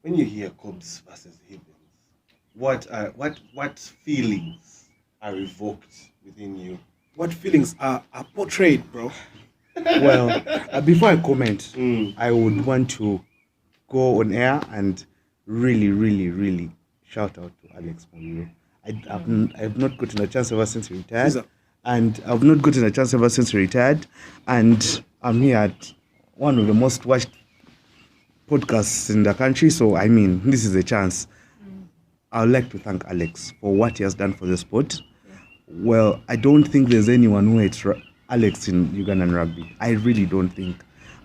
when you hear KOBS versus Heathens, what feelings are evoked within you? What feelings are portrayed, bro? Well, before I comment, I would want to go on air and really, really, really shout out to Alex Monroe. I've not gotten a chance ever since he retired. Caesar. And I've not gotten a chance ever since he retired. And I'm here at one of the most watched podcasts in the country. So, I mean, this is a chance. I would like to thank Alex for what he has done for the sport. Well, I don't think there's anyone who hates Alex in Ugandan rugby. I really don't think.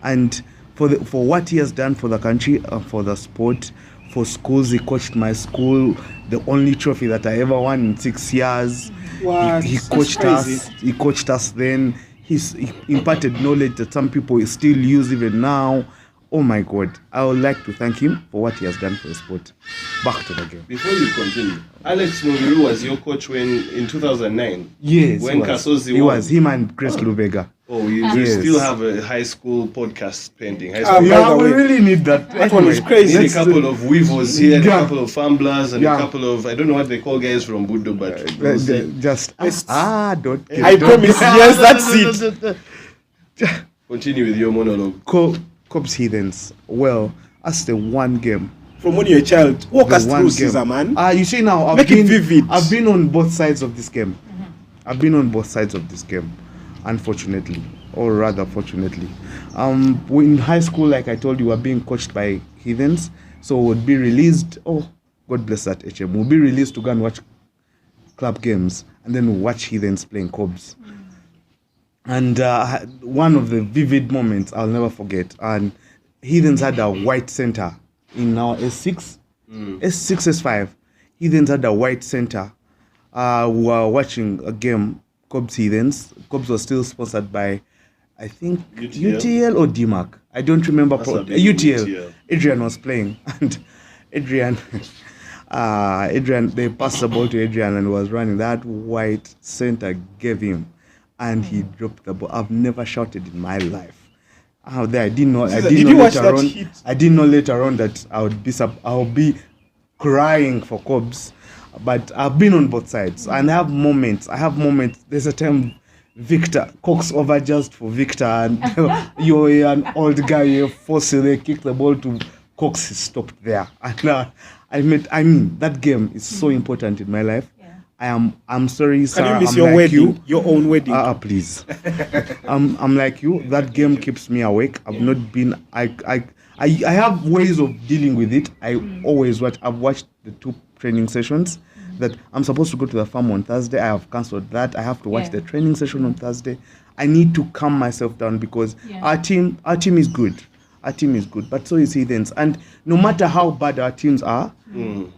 And for what he has done for the country, for the sport, for schools, he coached my school, the only trophy that I ever won in 6 years. What? He coached us. He coached us then. He imparted knowledge that some people still use even now. Oh my God, I would like to thank him for what he has done for the sport. Back to the game. Before you continue, Alex Mugiru was your coach in 2009? Yes, when Kasozi he won? was him and Grace Lubega. Oh, you Yes. still have a high school podcast pending. High Ah, school by Yeah, the we way, really need that. that one is crazy. Need a couple of weavers here, a Yeah. couple of fumblers, and Yeah. a couple of, I don't know what they call guys from Budo, but we'll say. Just don't. I promise, yes, that's it. Continue with your monologue. KOBS Heathens. Well, that's the one game. From when you're a child, walk The us one through, game. Caesar, man. You see now, Make it vivid. I've been on both sides of this game. I've been on both sides of this game, unfortunately, or rather fortunately. In high school, like I told you, we're being coached by Heathens, so we'd be released. Oh, God bless that HM. We'll be released to go and watch club games, and then we'll watch Heathens playing KOBS. And one of the vivid moments I'll never forget, and Heathens had a white center in our S6, S6, S5. Heathens had a white center. We were watching a game, KOBS Heathens. KOBS was still sponsored by, I think, UTL or DMAC. I don't remember. That's a big UTL. UTL. Adrian was playing, and Adrian, they passed the ball to Adrian and was running. That white center gave him, and he dropped the ball. I've never shouted in my life. I didn't know. Did you watch that hit? I didn't know later on that I would be crying for KOBS. But I've been on both sides, and I have moments. There's a time Victor cocks over just for Victor, and you're an old guy, you're forcing, they kick the ball to Cox, he stopped there. And I mean, that game is so important in my life. Yeah. I'm sorry, Sarah. Can you miss I'm your like wedding? you. Your own wedding? Please. I'm like you. That game keeps me awake. I've not been. I have ways of dealing with it. I always watch. I've watched the 2 training sessions. That I'm supposed to go to the farm on Thursday. I have cancelled that. I have to watch the training session on Thursday. I need to calm myself down because our team is good. Our team is good, but so is Heathens. And no matter how bad our teams are,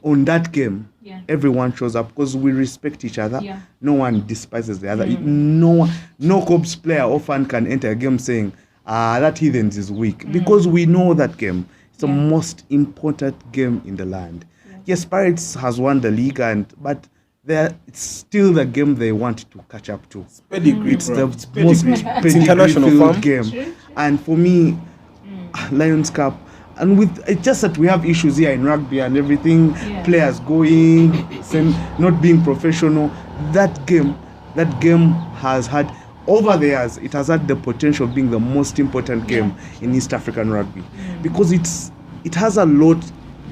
on that game, everyone shows up because we respect each other. Yeah. No one despises the other. No KOBS player often can enter a game saying, that Heathens is weak. Because we know that game. It's the most important game in the land. Yes, Pirates has won the league, but it's still the game they want to catch up to. It's pedigree, it's bro. the most international game. True. And for me, Lions Cup, and it's just that we have issues here in rugby and everything, players going, not being professional. That game has had, over the years, it has had the potential of being the most important game in East African rugby because it has a lot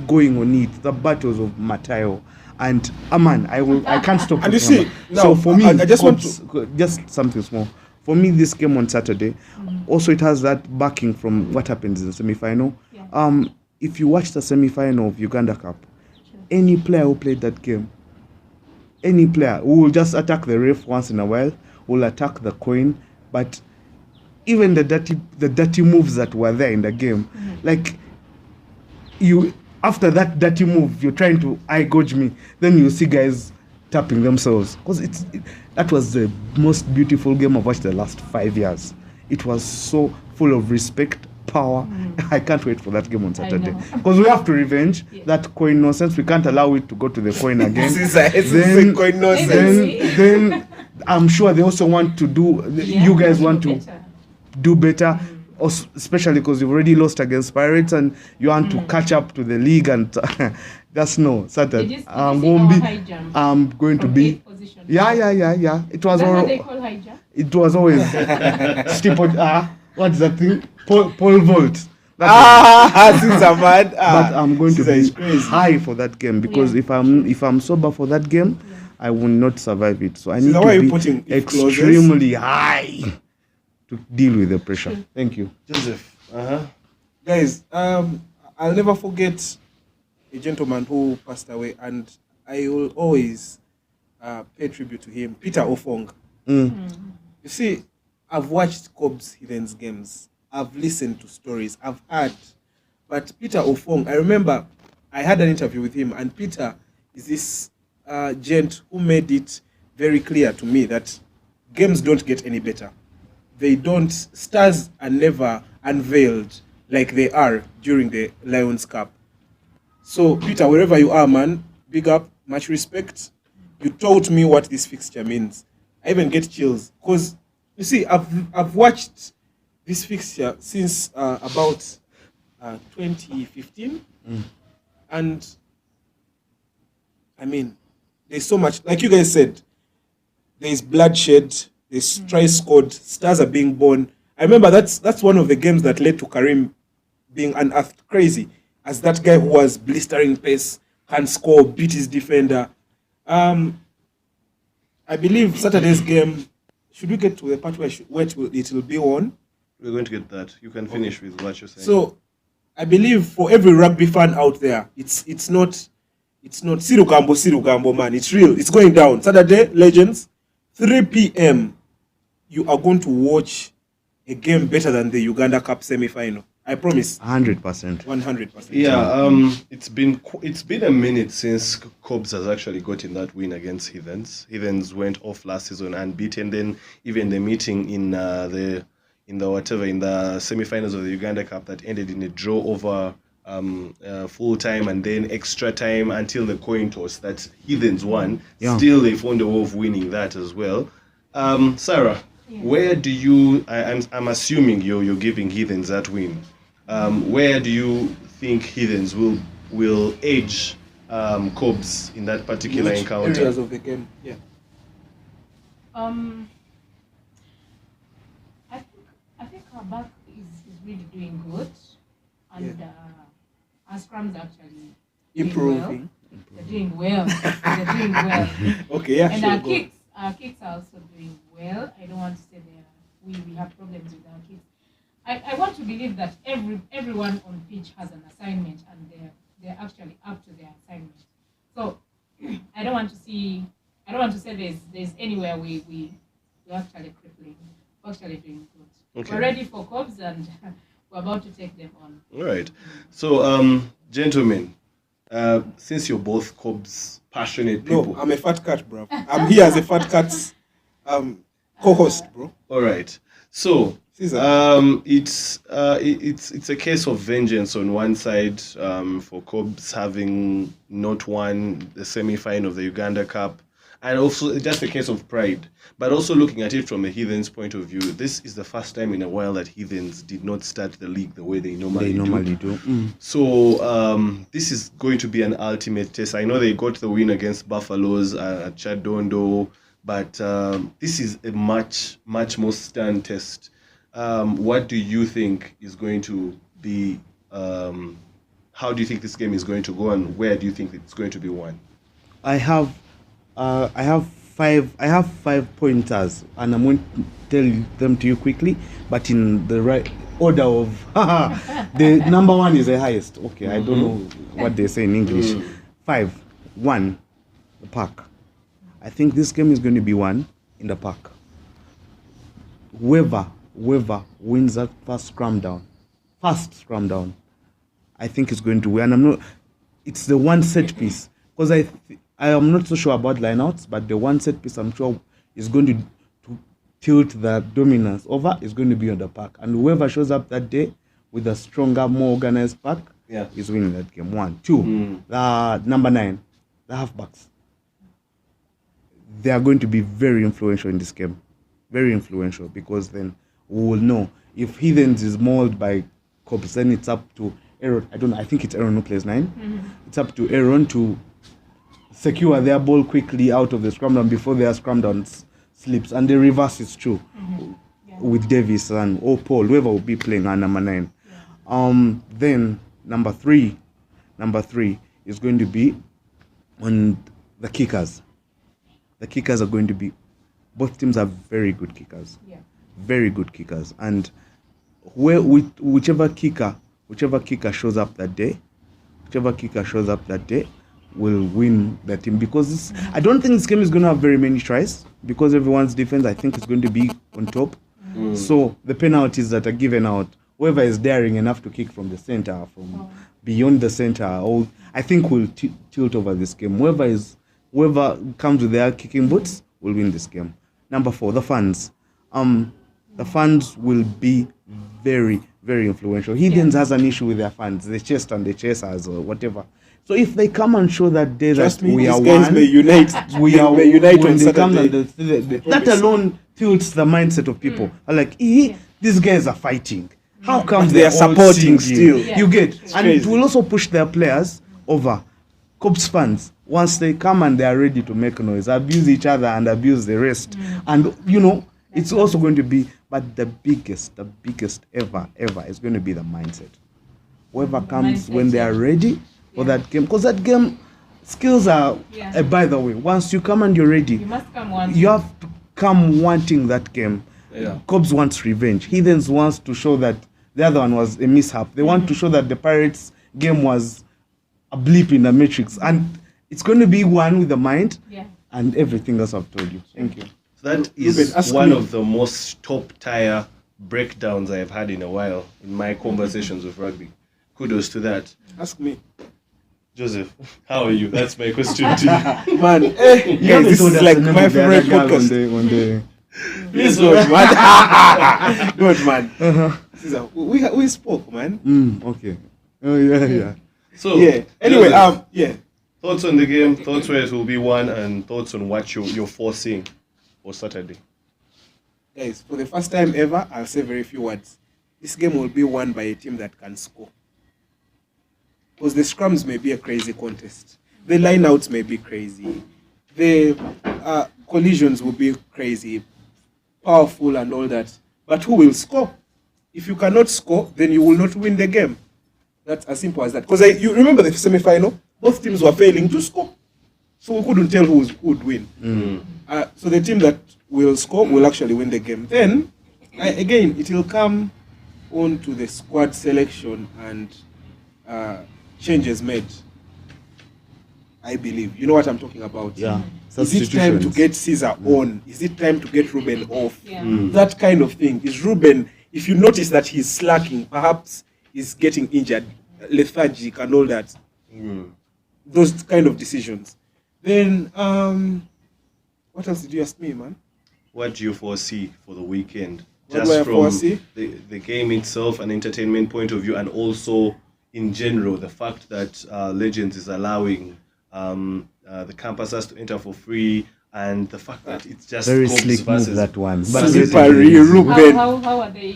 going on it. The battles of Matayo and Aman. I can't stop. And you see, so for me, I just want to just something small. For me, this game on Saturday, also it has that backing from what happens in the semi-final. If you watch the semi-final of Uganda Cup, any player who played that game, any player who will just attack the ref once in a while, will attack the coin, but even the dirty moves that were there in the game, like you. After that dirty move, you're trying to eye gouge me. Then you see guys tapping themselves. Because that was the most beautiful game I've watched the last 5 years. It was so full of respect, power. I can't wait for that game on Saturday. Because we have to revenge that coin nonsense. We can't allow it to go to the coin again. Then coin nonsense. Then I'm sure they also want to do. You guys want to do better. Especially because you've already lost against Pirates and you want to catch up to the league and just know Saturday I'm going to be it was all they call high jump? It was always steeple what's that thing pole vault Since I'm mad. but I'm going to be crazy. high for that game because if I'm sober for that game I will not survive it, so I need to be extremely high to deal with the pressure. Thank you, Joseph. Guys, I'll never forget a gentleman who passed away, and I will always pay tribute to him, Peter Ofong. You see, I've watched KOBS Heathens games. I've listened to stories. I've heard. But Peter Ofong, I remember I had an interview with him, and Peter is this gent who made it very clear to me that games don't get any better. They don't, stars are never unveiled like they are during the Lions Cup. So, Peter, wherever you are, man, big up, much respect. You taught me what this fixture means. I even get chills. Because, you see, I've watched this fixture since about 2015. And, I mean, there's so much, like you guys said, there's bloodshed, there's tries scored, stars are being born. I remember that's one of the games that led to Karim being unearthed crazy, as that guy who was blistering pace, can score, beat his defender. I believe Saturday's game, should we get to the part where it will be on? We're going to get that. You can finish with what you're saying. So, I believe for every rugby fan out there, it's not Sirugambo, man. It's real. It's going down. Saturday, Legends, 3 p.m. You are going to watch a game better than the Uganda Cup semi-final. I promise. 100%. 100%. Yeah, it's been a minute since KOBS has actually gotten that win against Heathens. Heathens went off last season unbeaten. Then even the meeting in the semi-finals of the Uganda Cup that ended in a draw over full time and then extra time until the coin toss that Heathens won. Yeah. Still, they found a way of winning that as well. Sarah, where do you? I'm assuming you're giving Heathens that win. Where do you think Heathens will edge KOBS in that particular Which encounter? areas of the game? Yeah. I think our back is really doing good, and our scrums actually Improving. They're doing well. They're doing well. Okay, yeah, And sure. our kicks are also doing well. I don't want to say we have problems with our kicks. I want to believe that everyone on pitch has an assignment and they're actually up to their assignment. So I don't want to say there's anywhere we're actually crippling. We're actually doing good. Okay. We're ready for KOBS and we're about to take them on. All right. So, gentlemen, since you're both KOBS passionate people. No, I'm a fat cat, bro. I'm here as a fat cat's co-host, bro. All right. So, Caesar. it's a case of vengeance on one side for KOBS having not won the semi-final of the Uganda Cup, and also just a case of pride. But also looking at it from a Heathens point of view, this is the first time in a while that Heathens did not start the league the way they normally do. So this is going to be an ultimate test. I know they got the win against Buffaloes at Kyadondo, but this is a much more stern test. What do you think is going to be? How do you think this game is going to go, and where do you think it's going to be won? I have 5 pointers, and I'm going to tell them to you quickly, but in the right order of the number one is the highest. Okay, I don't know what they say in English. 5, 1, the park. I think this game is going to be won in the park. Whoever wins that first scrum down, I think is going to win. It's the one set piece, because I am not so sure about lineouts, but the one set piece I'm sure is going to tilt the dominance over is going to be on the park, and whoever shows up that day with a stronger, more organized pack is winning that game. 1, 2. The number 9, the halfbacks. They are going to be very influential in this game, very influential, because then we will know if Heathens is mauled by KOBS. Then it's up to Aaron. I don't know. I think it's Aaron who plays 9. It's up to Aaron to secure their ball quickly out of the scrum down before their scrum down slips, and the reverse is true with Davis and Paul, whoever will be playing on number 9. Then number 3 is going to be on the kickers. The kickers are going to be, both teams are very good kickers, very good kickers, and whichever kicker shows up that day, will win the team, because I don't think this game is going to have very many tries, because everyone's defense, I think, is going to be on top. So the penalties that are given out, whoever is daring enough to kick from the center, from beyond the center, or I think will tilt over this game. Whoever comes with their kicking boots will win this game. Number 4, the fans. The fans will be very, very influential. Heathens has an issue with their fans, the chest and the chasers or whatever. So if they come and show that day that we are one, may unite. we are may unite when on they come, Saturday. that alone tilts the mindset of people. Like, these guys are fighting. How come But they are all supporting singing? still? You get, and crazy. it will also push their players over. KOBS fans, once they come and they are ready to make noise, abuse each other and abuse the rest, and it's also going to be. But the biggest ever is going to be the mindset. Whoever comes when they are ready for that game, because that game skills are. By the way, once you come and you're ready, You must come once. you have to come wanting that game. Yeah. KOBS wants revenge. Heathens wants to show that the other one was a mishap. They want to show that the Pirates game was a blip in the matrix, and it's going to be one with the mind and everything else I've told you. Thank you. That Ruben, is ask one me. of the most top tier breakdowns I have had in a while in my conversations with rugby. Kudos to that. Ask me. Joseph, how are you? That's my question to you. Man, guys, this is like my favorite podcast. This was man. Good man. Caesar, we spoke, man. Okay. Oh yeah. So, Yeah. Anyway, Joseph, yeah. thoughts on the game, thoughts where it will be won, and thoughts on what you're foreseeing for Saturday. Guys, for the first time ever, I'll say very few words. This game will be won by a team that can score. Because the scrums may be a crazy contest. The lineouts may be crazy. The collisions will be crazy, powerful and all that. But who will score? If you cannot score, then you will not win the game. That's as simple as that. Because you remember the semi-final? Both teams were failing to score. So we couldn't tell who would win. So the team that will score will actually win the game. Then, again, it will come on to the squad selection and changes made. I believe. You know what I'm talking about? Yeah. Is it time to Substitutions. get Caesar on? Is it time to get Ruben off? Yeah. That kind of thing. Is Ruben, if you notice that he's slacking, perhaps he's getting injured, lethargic and all that. Those kind of decisions. Then, what else did you ask me, man? What do you foresee for the weekend? What do I from foresee? the game itself, an entertainment point of view, and also in general, the fact that Legends is allowing the campuses to enter for free, and the fact that it's just Very KOBS slick move, versus that one. But Slippery Ruben. How are they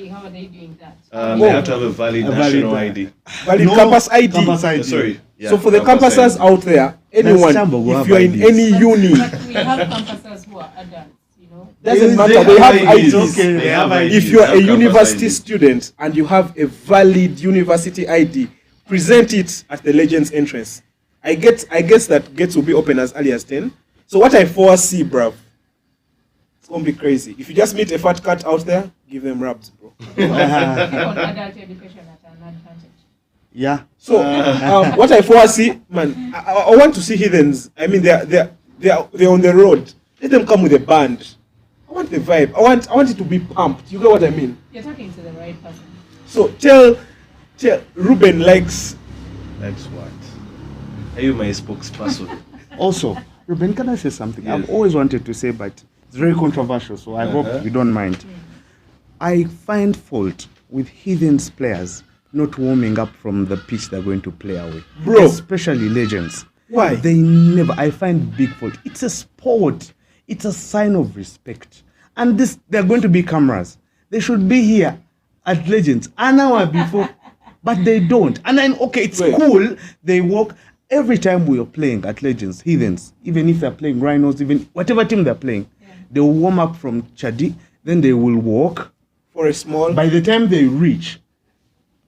doing that? they have to have a valid national ID. Valid campus ID. Campus ID. Sorry. Yeah, So for the campus campuses ID. out there, anyone, Shambo will if have you're in IDs. any uni, But we have campuses who are adults, you know. doesn't matter, They they have have IDs. IDs. They have IDs. If you're a They have campus university IDs. student and you have a valid university ID, present it at the Legends entrance. I guess that gates will be open as early as 10. So what I foresee, bruv, it's gonna be crazy. If you just meet a fat cat out there, give them raps, bro. People on adult education at an advantage. Yeah. So what I foresee, man, I want to see Heathens. I mean, they're on the road. Let them come with a band. I want the vibe. I want it to be pumped. You get what I mean? You're talking to the right person. So tell Ruben likes. That's what. Are you my spokesperson? Also, Ruben, can I say something? Yes. I've always wanted to say, but it's very controversial, so I hope you don't mind. I find fault with Heathens players not warming up from the pitch they're going to play away. Bro. Especially Legends. Why? They never, I find big fault. It's a sport. It's a sign of respect. And they're going to be cameras. They should be here at Legends an hour before, but they don't. And then, okay, it's Wait. cool. They walk. Every time we are playing at Legends, Heathens, even if they're playing Rhinos, even whatever team they're playing, they will warm up from Chadi, then they will walk. For a small. By the time they reach,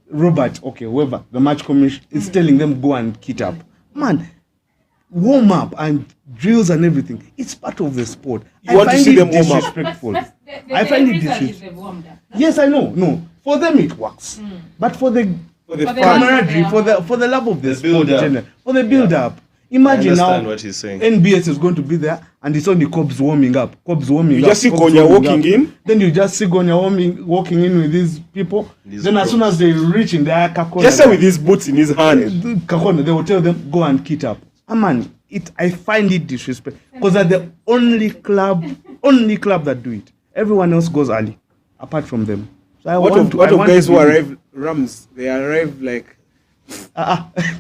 Robert, okay, whoever, the match commission is telling them go and kit up. Man, warm up and drills and everything. It's part of the sport. You want to see them warm up? disrespectful. The I find it result is disrespectful. they've warmed up. Yes, I know. No, for them it works, but for the For the For the fun. camaraderie, for the love of the The sport in build-up. general, for the build up, Imagine understand now what he's saying. NBS is going to be there and it's only Cobs warming up. You just see Gonya walking in. Then you just see Gonya walking in with these people. These then as soon props. as they reach in their Kakona, Just say with his boots in his hand. Kakona, they will tell them, go and kit up. Man, I find it disrespectful. Because they're the only club that do it. Everyone else goes early, apart from them. So I What want of guys to who believe- arrive Rams? They arrive like.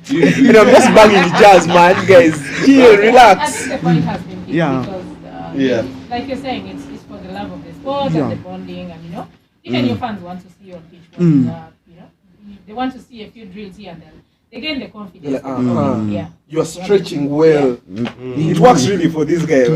You- You know, I'm just banging the jazz, man. Guys, chill, I relax. think the point has been hit Yeah. because, Yeah. like you're saying, it's for the love of the sport Yeah. and the bonding, and even your fans want to see you on pitch. They want to see a few drills here and then. They gain the confidence. Yeah. You're stretching well. It works really for this guy.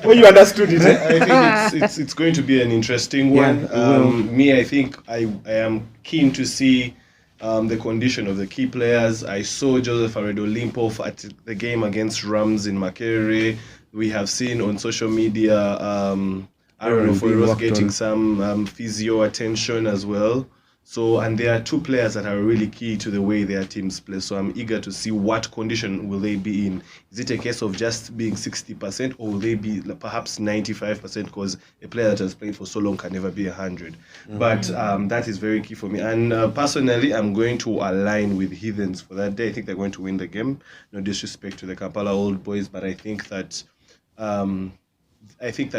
When you understood it. I think it's going to be an interesting Yeah, one. it will. Me, I think I am keen to see the condition of the key players. I saw Joseph Aredo limp off at the game against Rams in Makerere. We have seen on social media Aaron Aaron being Oforos worked getting on. some physio attention as well. So, and there are two players that are really key to the way their teams play. So I'm eager to see what condition will they be in. Is it a case of just being 60% or will they be perhaps 95% because a player that has played for so long can never be 100. But that is very key for me. And personally, I'm going to align with Heathens for that day. I think they're going to win the game. No disrespect to the Kampala Old Boys, but I think that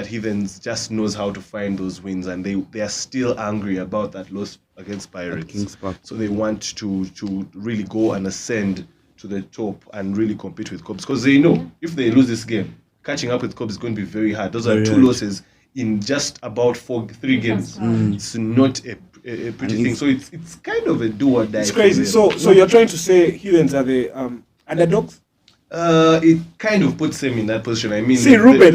Heathens just knows how to find those wins, and they are still angry about that loss against Pirates. Kings Park. So they want to really go and ascend to the top and really compete with KOBS because they know if they lose this game, catching up with KOBS is going to be very hard. Those are Very two hard. losses in just about 3 games. It's not a pretty thing. So it's kind of a do or die. It's for crazy. them. So you're trying to say Heathens are the underdogs? It kind of puts them in that position. I mean, See, Ruben.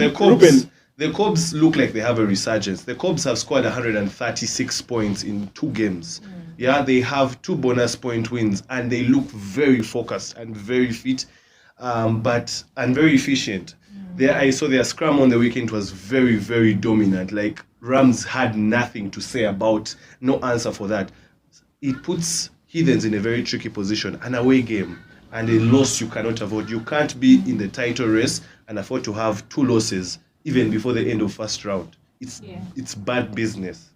The KOBS look like they have a resurgence. The KOBS have scored 136 points in 2 games. Yeah, they have 2 bonus point wins, and they look very focused and very fit, and very efficient. I saw their scrum on the weekend was very, very dominant. Like Rams had nothing to say about, no answer for that. It puts Heathens in a very tricky position, an away game. And a loss you cannot avoid. You can't be in the title race and afford to have 2 losses even before the end of first round. It's bad business,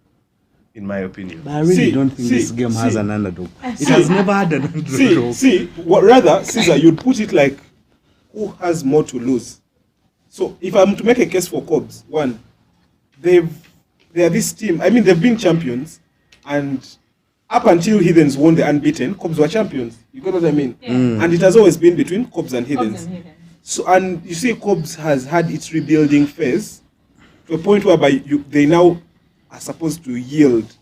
in my opinion. But I really don't think this game has an underdog. It has never had an underdog. Rather, Caesar, you'd put it like, who has more to lose? So if I'm to make a case for KOBS, one, they are this team. I mean, they've been champions, and up until Heathens won the unbeaten, KOBS were champions. You got what I mean? Yeah. And it has always been between KOBS and Cobs Heathens. and Heathens. So, and you see, KOBS has had its rebuilding phase to a point whereby they now are supposed to yield.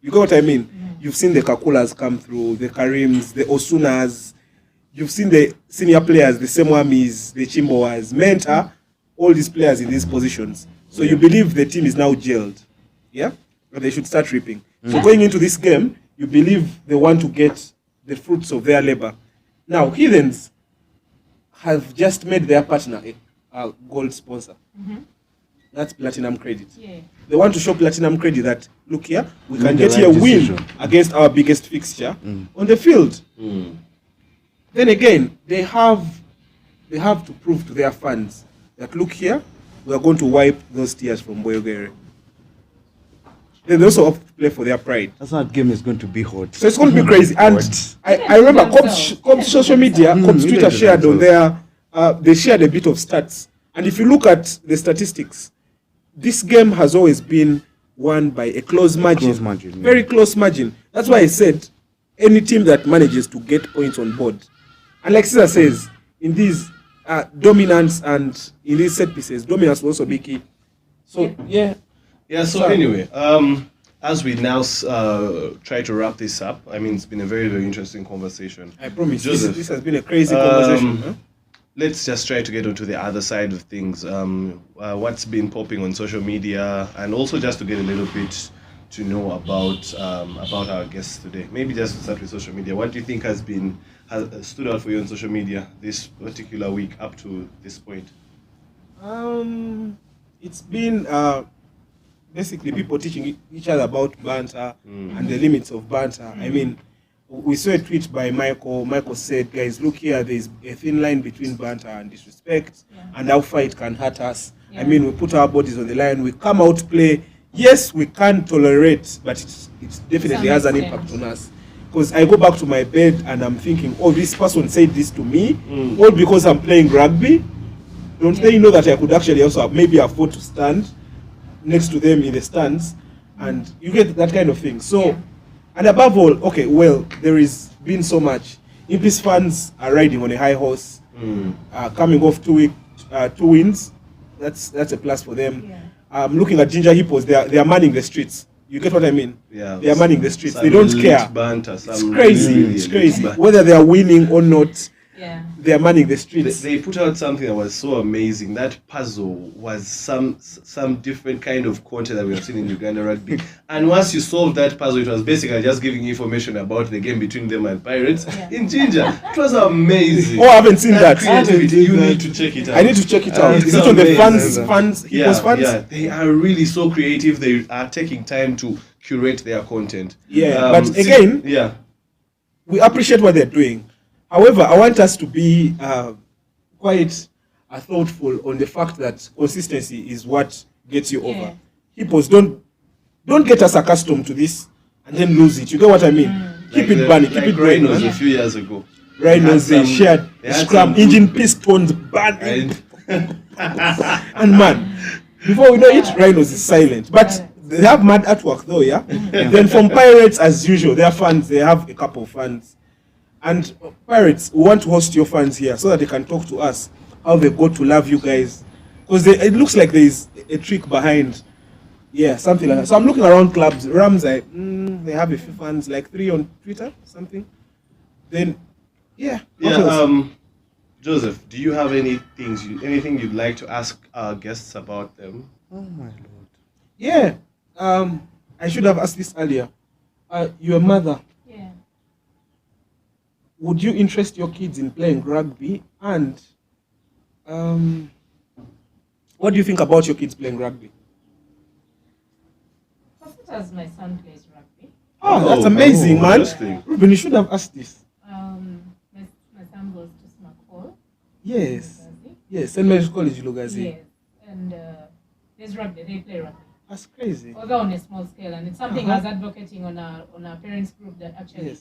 You got what I mean? You've seen the Kakulas come through, the Karims, the Osunas. You've seen the senior players, the Semwamis, the Chimboas, mentor all these players in these positions. So you believe the team is now gelled, yeah? Or they should start reaping. So going into this game, you believe they want to get the fruits of their labor. Now, Heathens have just made their partner a gold sponsor. That's Platinum Credit. Yeah. They want to show Platinum Credit that, look here, we can Made get the here a right win decision. against our biggest fixture on the field. Then again, they have to prove to their fans that, look here, we are going to wipe those tears from Boyogere. Then they also have to play for their pride. That's why that game is going to be hot. So it's going to be crazy. And I remember KOBS social media, KOBS Twitter shared on their, they shared a bit of stats. And if you look at the statistics, this game has always been won by a close margin. Close margin, yeah. Very close margin. That's why I said any team that manages to get points on board. And like Caesar says, in these dominance and in these set pieces, dominance will also be key. So, yeah. Yeah, so Sorry. anyway, as we now try to wrap this up, I mean, it's been a very, very interesting conversation. I promise, Joseph, this has been a crazy conversation. Huh? Let's just try to get onto the other side of things. What's been popping on social media, and also just to get a little bit to know about our guests today. Maybe just to start with social media. What do you think has stood out for you on social media this particular week up to this point? It's been basically people teaching each other about banter and the limits of banter. I mean, we saw a tweet by Michael. Michael said, guys, look here, there's a thin line between banter and disrespect, and how far it can hurt us. Yeah. I mean, we put our bodies on the line, we come out to play. Yes, we can tolerate, but it definitely has an impact on us. Because I go back to my bed and I'm thinking, oh, this person said this to me, all because I'm playing rugby. Don't they know that I could actually also maybe afford to stand next to them in the stands? And you get that kind of thing. So, and above all, okay, well, there is been so much. Impis fans are riding on a high horse, coming off 2 wins. That's a plus for them. Looking at Ginger Hippos, they are manning the streets. You get what I mean? Yeah. They are manning the streets. Some They don't elite care. Banter, It's some crazy. really It's elite crazy. banter. Whether they are winning or not, Yeah. they are manning the streets. They put out something that was so amazing. That puzzle was some different kind of content that we have seen in Uganda rugby. And once you solved that puzzle, it was basically just giving information about the game between them and Pirates in Ginger. It was amazing. Oh, I haven't seen that. Creativity, you need to check it out. I need to check it out. It's Is it on the amazing. fans, Hippos fans? Yeah, they are really so creative. They are taking time to curate their content. Yeah, but again, yeah, we appreciate what they're doing. However, I want us to be quite thoughtful on the fact that consistency is what gets you over. Hippos, don't get us accustomed to this and then lose it. You get what I mean? Keep it burning, keep it burning. Rhinos a few years ago. Rhinos, they shared scrum, engine pistons, burning. And man, before we know it, Rhinos is silent. But they have mad artwork though, yeah? Then from Pirates, as usual, their fans, they have a couple of fans. And Pirates, we want to host your fans here so that they can talk to us how they got to love you guys. Because it looks like there is a trick behind, something like that. So I'm looking around clubs. Rams, they have a few fans, like 3 on Twitter, something. Then, Joseph, do you have anything you'd like to ask our guests about them? Oh my lord. Yeah. I should have asked this earlier. Your mother, would you interest your kids in playing rugby? And what do you think about your kids playing rugby? As my son plays rugby. Oh, that's amazing, man. Interesting. Ruben, you should have asked this. My son goes to Smack Hall. Yes. Yes, St. Mary's College, Lugazi. Yes. And there's rugby, they play rugby. That's crazy. Although on a small scale, and it's something I was advocating on our parents group that actually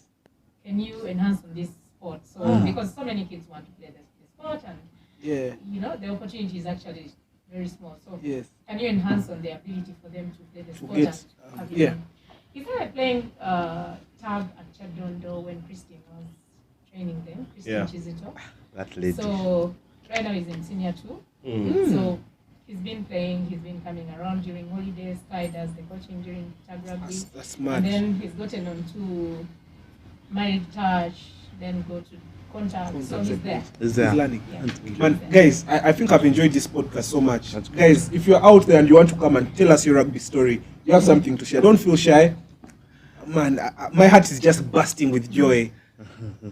can you enhance on this sport? So because so many kids want to play this sport, and the opportunity is actually very small. So can you enhance on the ability for them to play the sport? He started playing tag at Kyadondo when Christine was training them. Christine Chizito. That lady. So right now he's in senior 2. So he's been playing, he's been coming around during holidays. Kai does the coaching during tag rugby. That's mad. And then he's gotten on to married touch, then go to contact. So he's there. Is there? He's learning. Yeah. Man, guys, I think I've enjoyed this podcast so much. Guys, if you're out there and you want to come and tell us your rugby story, you have something to share. Don't feel shy. Man, my heart is just bursting with joy.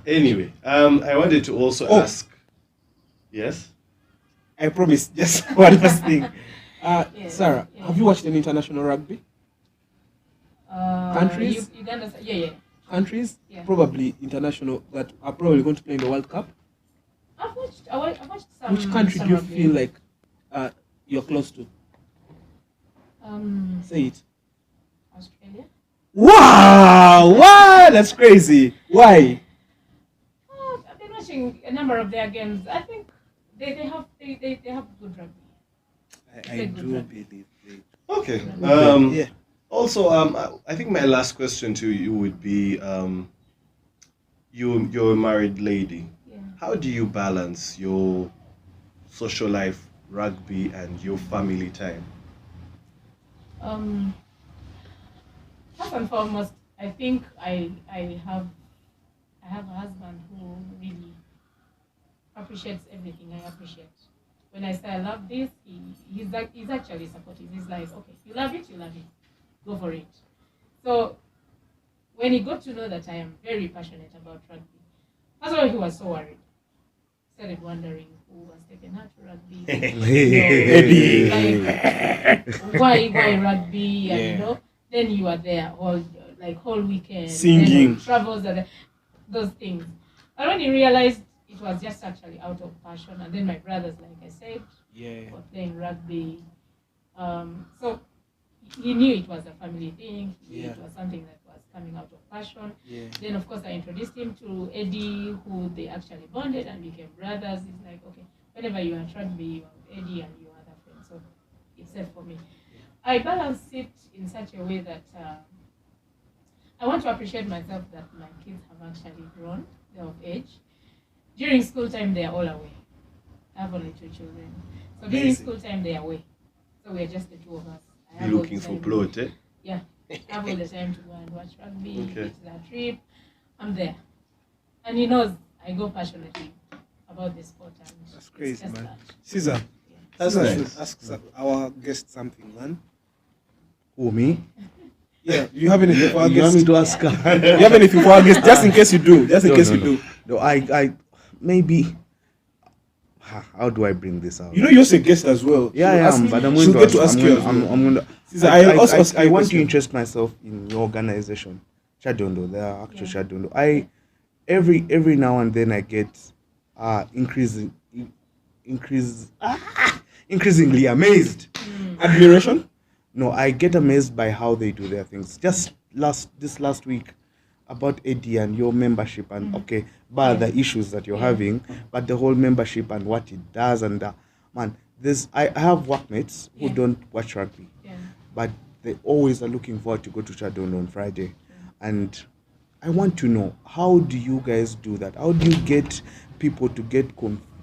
Anyway, I wanted to also ask. Yes? I promise, just one last thing. Sarah, have you watched any international rugby? Countries? Uganda, Countries? Yeah. Probably international that are probably going to play in the World Cup. I've watched some. Which country some do you rugby. feel like you're close to? Say it. Australia. Wow! Wow! That's crazy. Why? I've been watching a number of their games. I think they have good rugby. I do believe it. Okay. Yeah. Also, I think my last question to you would be, you're a married lady. Yeah. How do you balance your social life, rugby, and your family time? First and foremost, I think I have a husband who really appreciates everything I appreciate. When I say I love this, he's actually supportive. He's like, okay, you love it, go for it. So when he got to know that I am very passionate about rugby, first of all, he was so worried. Started wondering who was taking her to rugby. Why rugby? And then you are there whole weekend. Singing. Travels are there. those things. I only realized it was just actually out of passion. And then my brothers, like I said, were playing rugby. So he knew it was a family thing. He knew it was something that was coming out of passion. Then, of course, I introduced him to Eddie, who they actually bonded and became brothers. It's like, okay, whenever you are at rugby, you have Eddie and your other friends. So it's safe for me. I balance it in such a way that I want to appreciate myself that my kids have actually grown. They're of age. During school time, they are all away. I have only 2 children. So during school time, they are away. So we're just the 2 of us. You're looking for plot, eh? Yeah. I have all the time to go and watch rugby, Okay. it's a trip. I'm there. And he knows I go passionately about the sport. And That's crazy, it's just man. that. Caesar, Yeah. That's Caesar nice. should ask our guest something, man. Who, me? Yeah, you have anything for our You want me guest? to ask her? You have anything for our guest? Just in case you do. Just in case you do. No, I maybe. How do I bring this out? You know, you're a guest as well. Yeah, I She'll am, ask- but I'm she'll going get to to ask you. as well. I'm going to. Caesar, I'll also ask you I a want to question. interest myself in your organization, Kyadondo. The actual Kyadondo. I every now and then I get increasingly amazed. Admiration? No, I get amazed by how they do their things. Just this last week about Eddie and your membership and okay, bar the issues that you're having, but the whole membership and what it does and man, I have workmates who don't watch rugby, but they always are looking forward to go to Kyadondo on Friday, and I want to know, how do you guys do that? How do you get people to get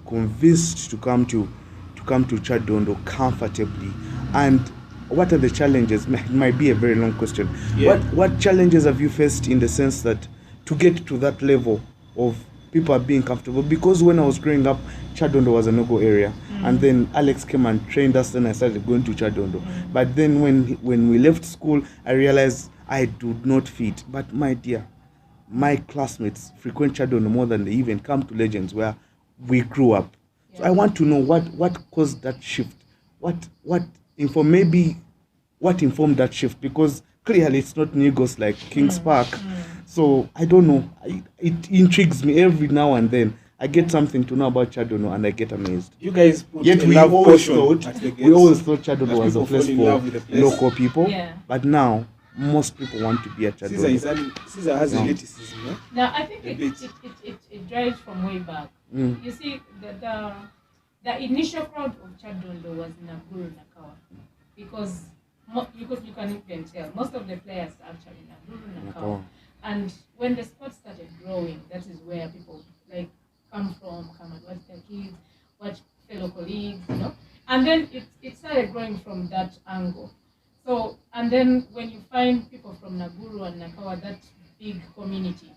convinced to come to Kyadondo comfortably? And what are the challenges? It might be a very long question. What challenges have you faced in the sense that to get to that level of people are being comfortable? Because when I was growing up, Kyadondo was a no-go area, and then Alex came and trained us, and I started going to Kyadondo. But then when we left school, I realized I do not fit. But my dear, my classmates frequent Kyadondo more than they even come to Legends where we grew up. So I want to know what caused that shift. What informed that shift? Because clearly it's not Nigos like Kings Park. So I don't know. It intrigues me every now and then. I get something to know about Kyadondo and I get amazed. You guys put Yet we enough always portion thought at the we gates. always thought Kyadondo That was a people place fall in for love with the place. local people. Yeah. But now most people want to be at Kyadondo. Caesar has No. elitism, yeah? Now, I think A it, bit. it drives from way back. You see, the initial crowd of Kyadondo was Naguru Nakawa. Because you can even tell, most of the players are actually Naguru Nakawa. And when the sport started growing, that is where people like come and watch their kids, watch fellow colleagues, you know. And then it started growing from that angle. So, and then when you find people from Naguru and Nakawa, that big community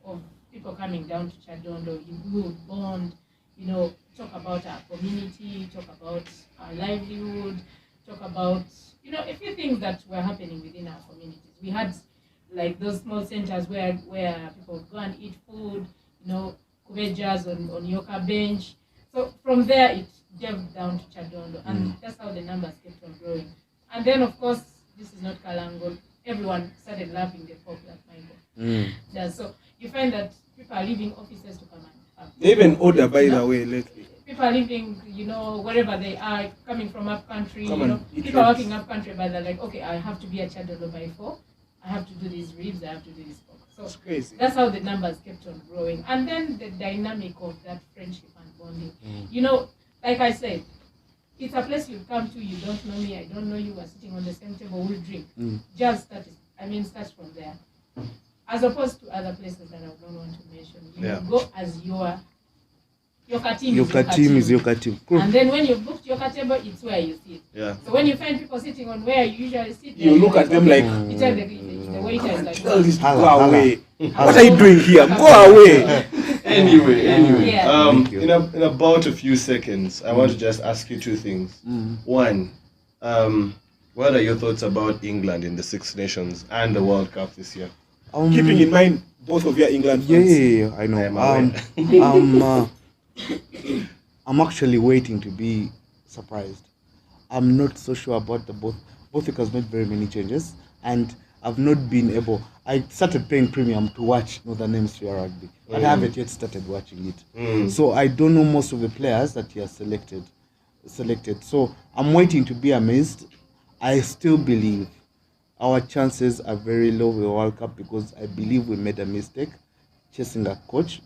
of people coming down to Kyadondo, you would bond, you know, talk about our community, talk about our livelihood, talk about, you know, a few things that were happening within our communities. We had like those small centers where people would go and eat food, you know, kubejas on Yoka bench. So from there it delved down to Kyadondo, and that's how the numbers kept on growing. And then of course, this is not Kalango, everyone started loving the folk like Michael. Yeah, so you find that people are leaving offices to come and have. They even order, by the way, lately. People are living, you know, wherever they are, coming from up country, Come you and know, eat people are ribs. working up country, but they're like, okay, I have to be at Kyadondo by 4. I have to do these ribs, I have to do this pork. So It's crazy. that's how the numbers kept on growing. And then the dynamic of that friendship and bonding. You know, like I said, it's a place you come to, you don't know me, I don't know you, we're sitting on the same table, we'll drink. Just starts from there. As opposed to other places that I don't want to mention. You go as your team is your team. Cool. And then when you booked your table, it's where you sit. Yeah. So when you find people sitting on where you usually sit, You look at them like, you tell the waiter is like, tell this to Hala, go hala. away. What are you doing here? Go away. Anyway, Yeah. in about a few seconds, I want to just ask you 2 things. One, what are your thoughts about England in the Six Nations and the World Cup this year? Keeping in mind, both of you are England Yeah, fans. I know. I'm I'm actually waiting to be surprised. I'm not so sure about both because made very many changes, and I've not been able. I started paying premium to watch Northern Hemisphere rugby, but I haven't yet started watching it. So I don't know most of the players that he has selected. So I'm waiting to be amazed. I still believe our chances are very low with the World Cup because I believe we made a mistake chasing a coach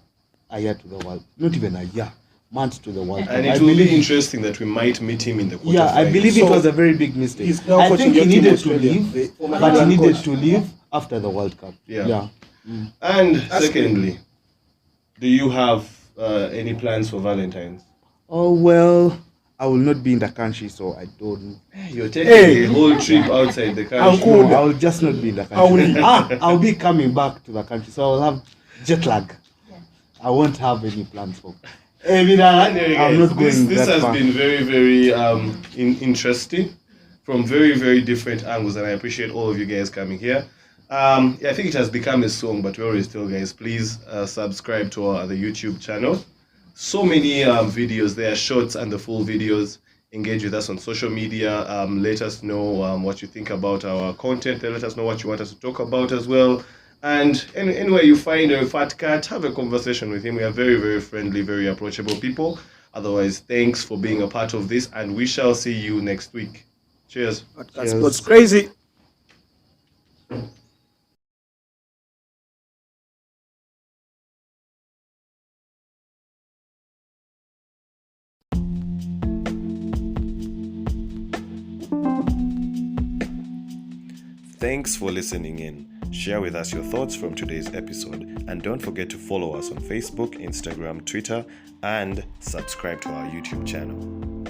a year to the World, not even a year, months to the World Cup. And it will be interesting that we might meet him in the quarterfinals. Yeah, I believe it So, was a very big mistake. he's now I coaching think he your team needed to Australia. leave, Former but he England needed coach. to leave after the World Cup. Yeah. And secondly, do you have any plans for Valentine's? Oh well, I will not be in the country, so I don't. You're taking a whole trip outside the country. Uncle. No, I will just not be in the country. I'll be coming back to the country, so I'll have jet lag. I won't have any plans for. Anyway, I'm guys, not going this that has far. been very, very interesting from very, very different angles, and I appreciate all of you guys coming here. I think it has become a song, but we always tell guys, please subscribe to the YouTube channel. So many videos there, shorts and the full videos. Engage with us on social media. Let us know what you think about our content. Let us know what you want us to talk about as well. And anywhere you find a fat cat, have a conversation with him. We are very, very friendly, very approachable people. Otherwise, thanks for being a part of this, and we shall see you next week. Cheers. That's what's crazy. Thanks for listening in. Share with us your thoughts from today's episode, and don't forget to follow us on Facebook, Instagram, Twitter, and subscribe to our YouTube channel.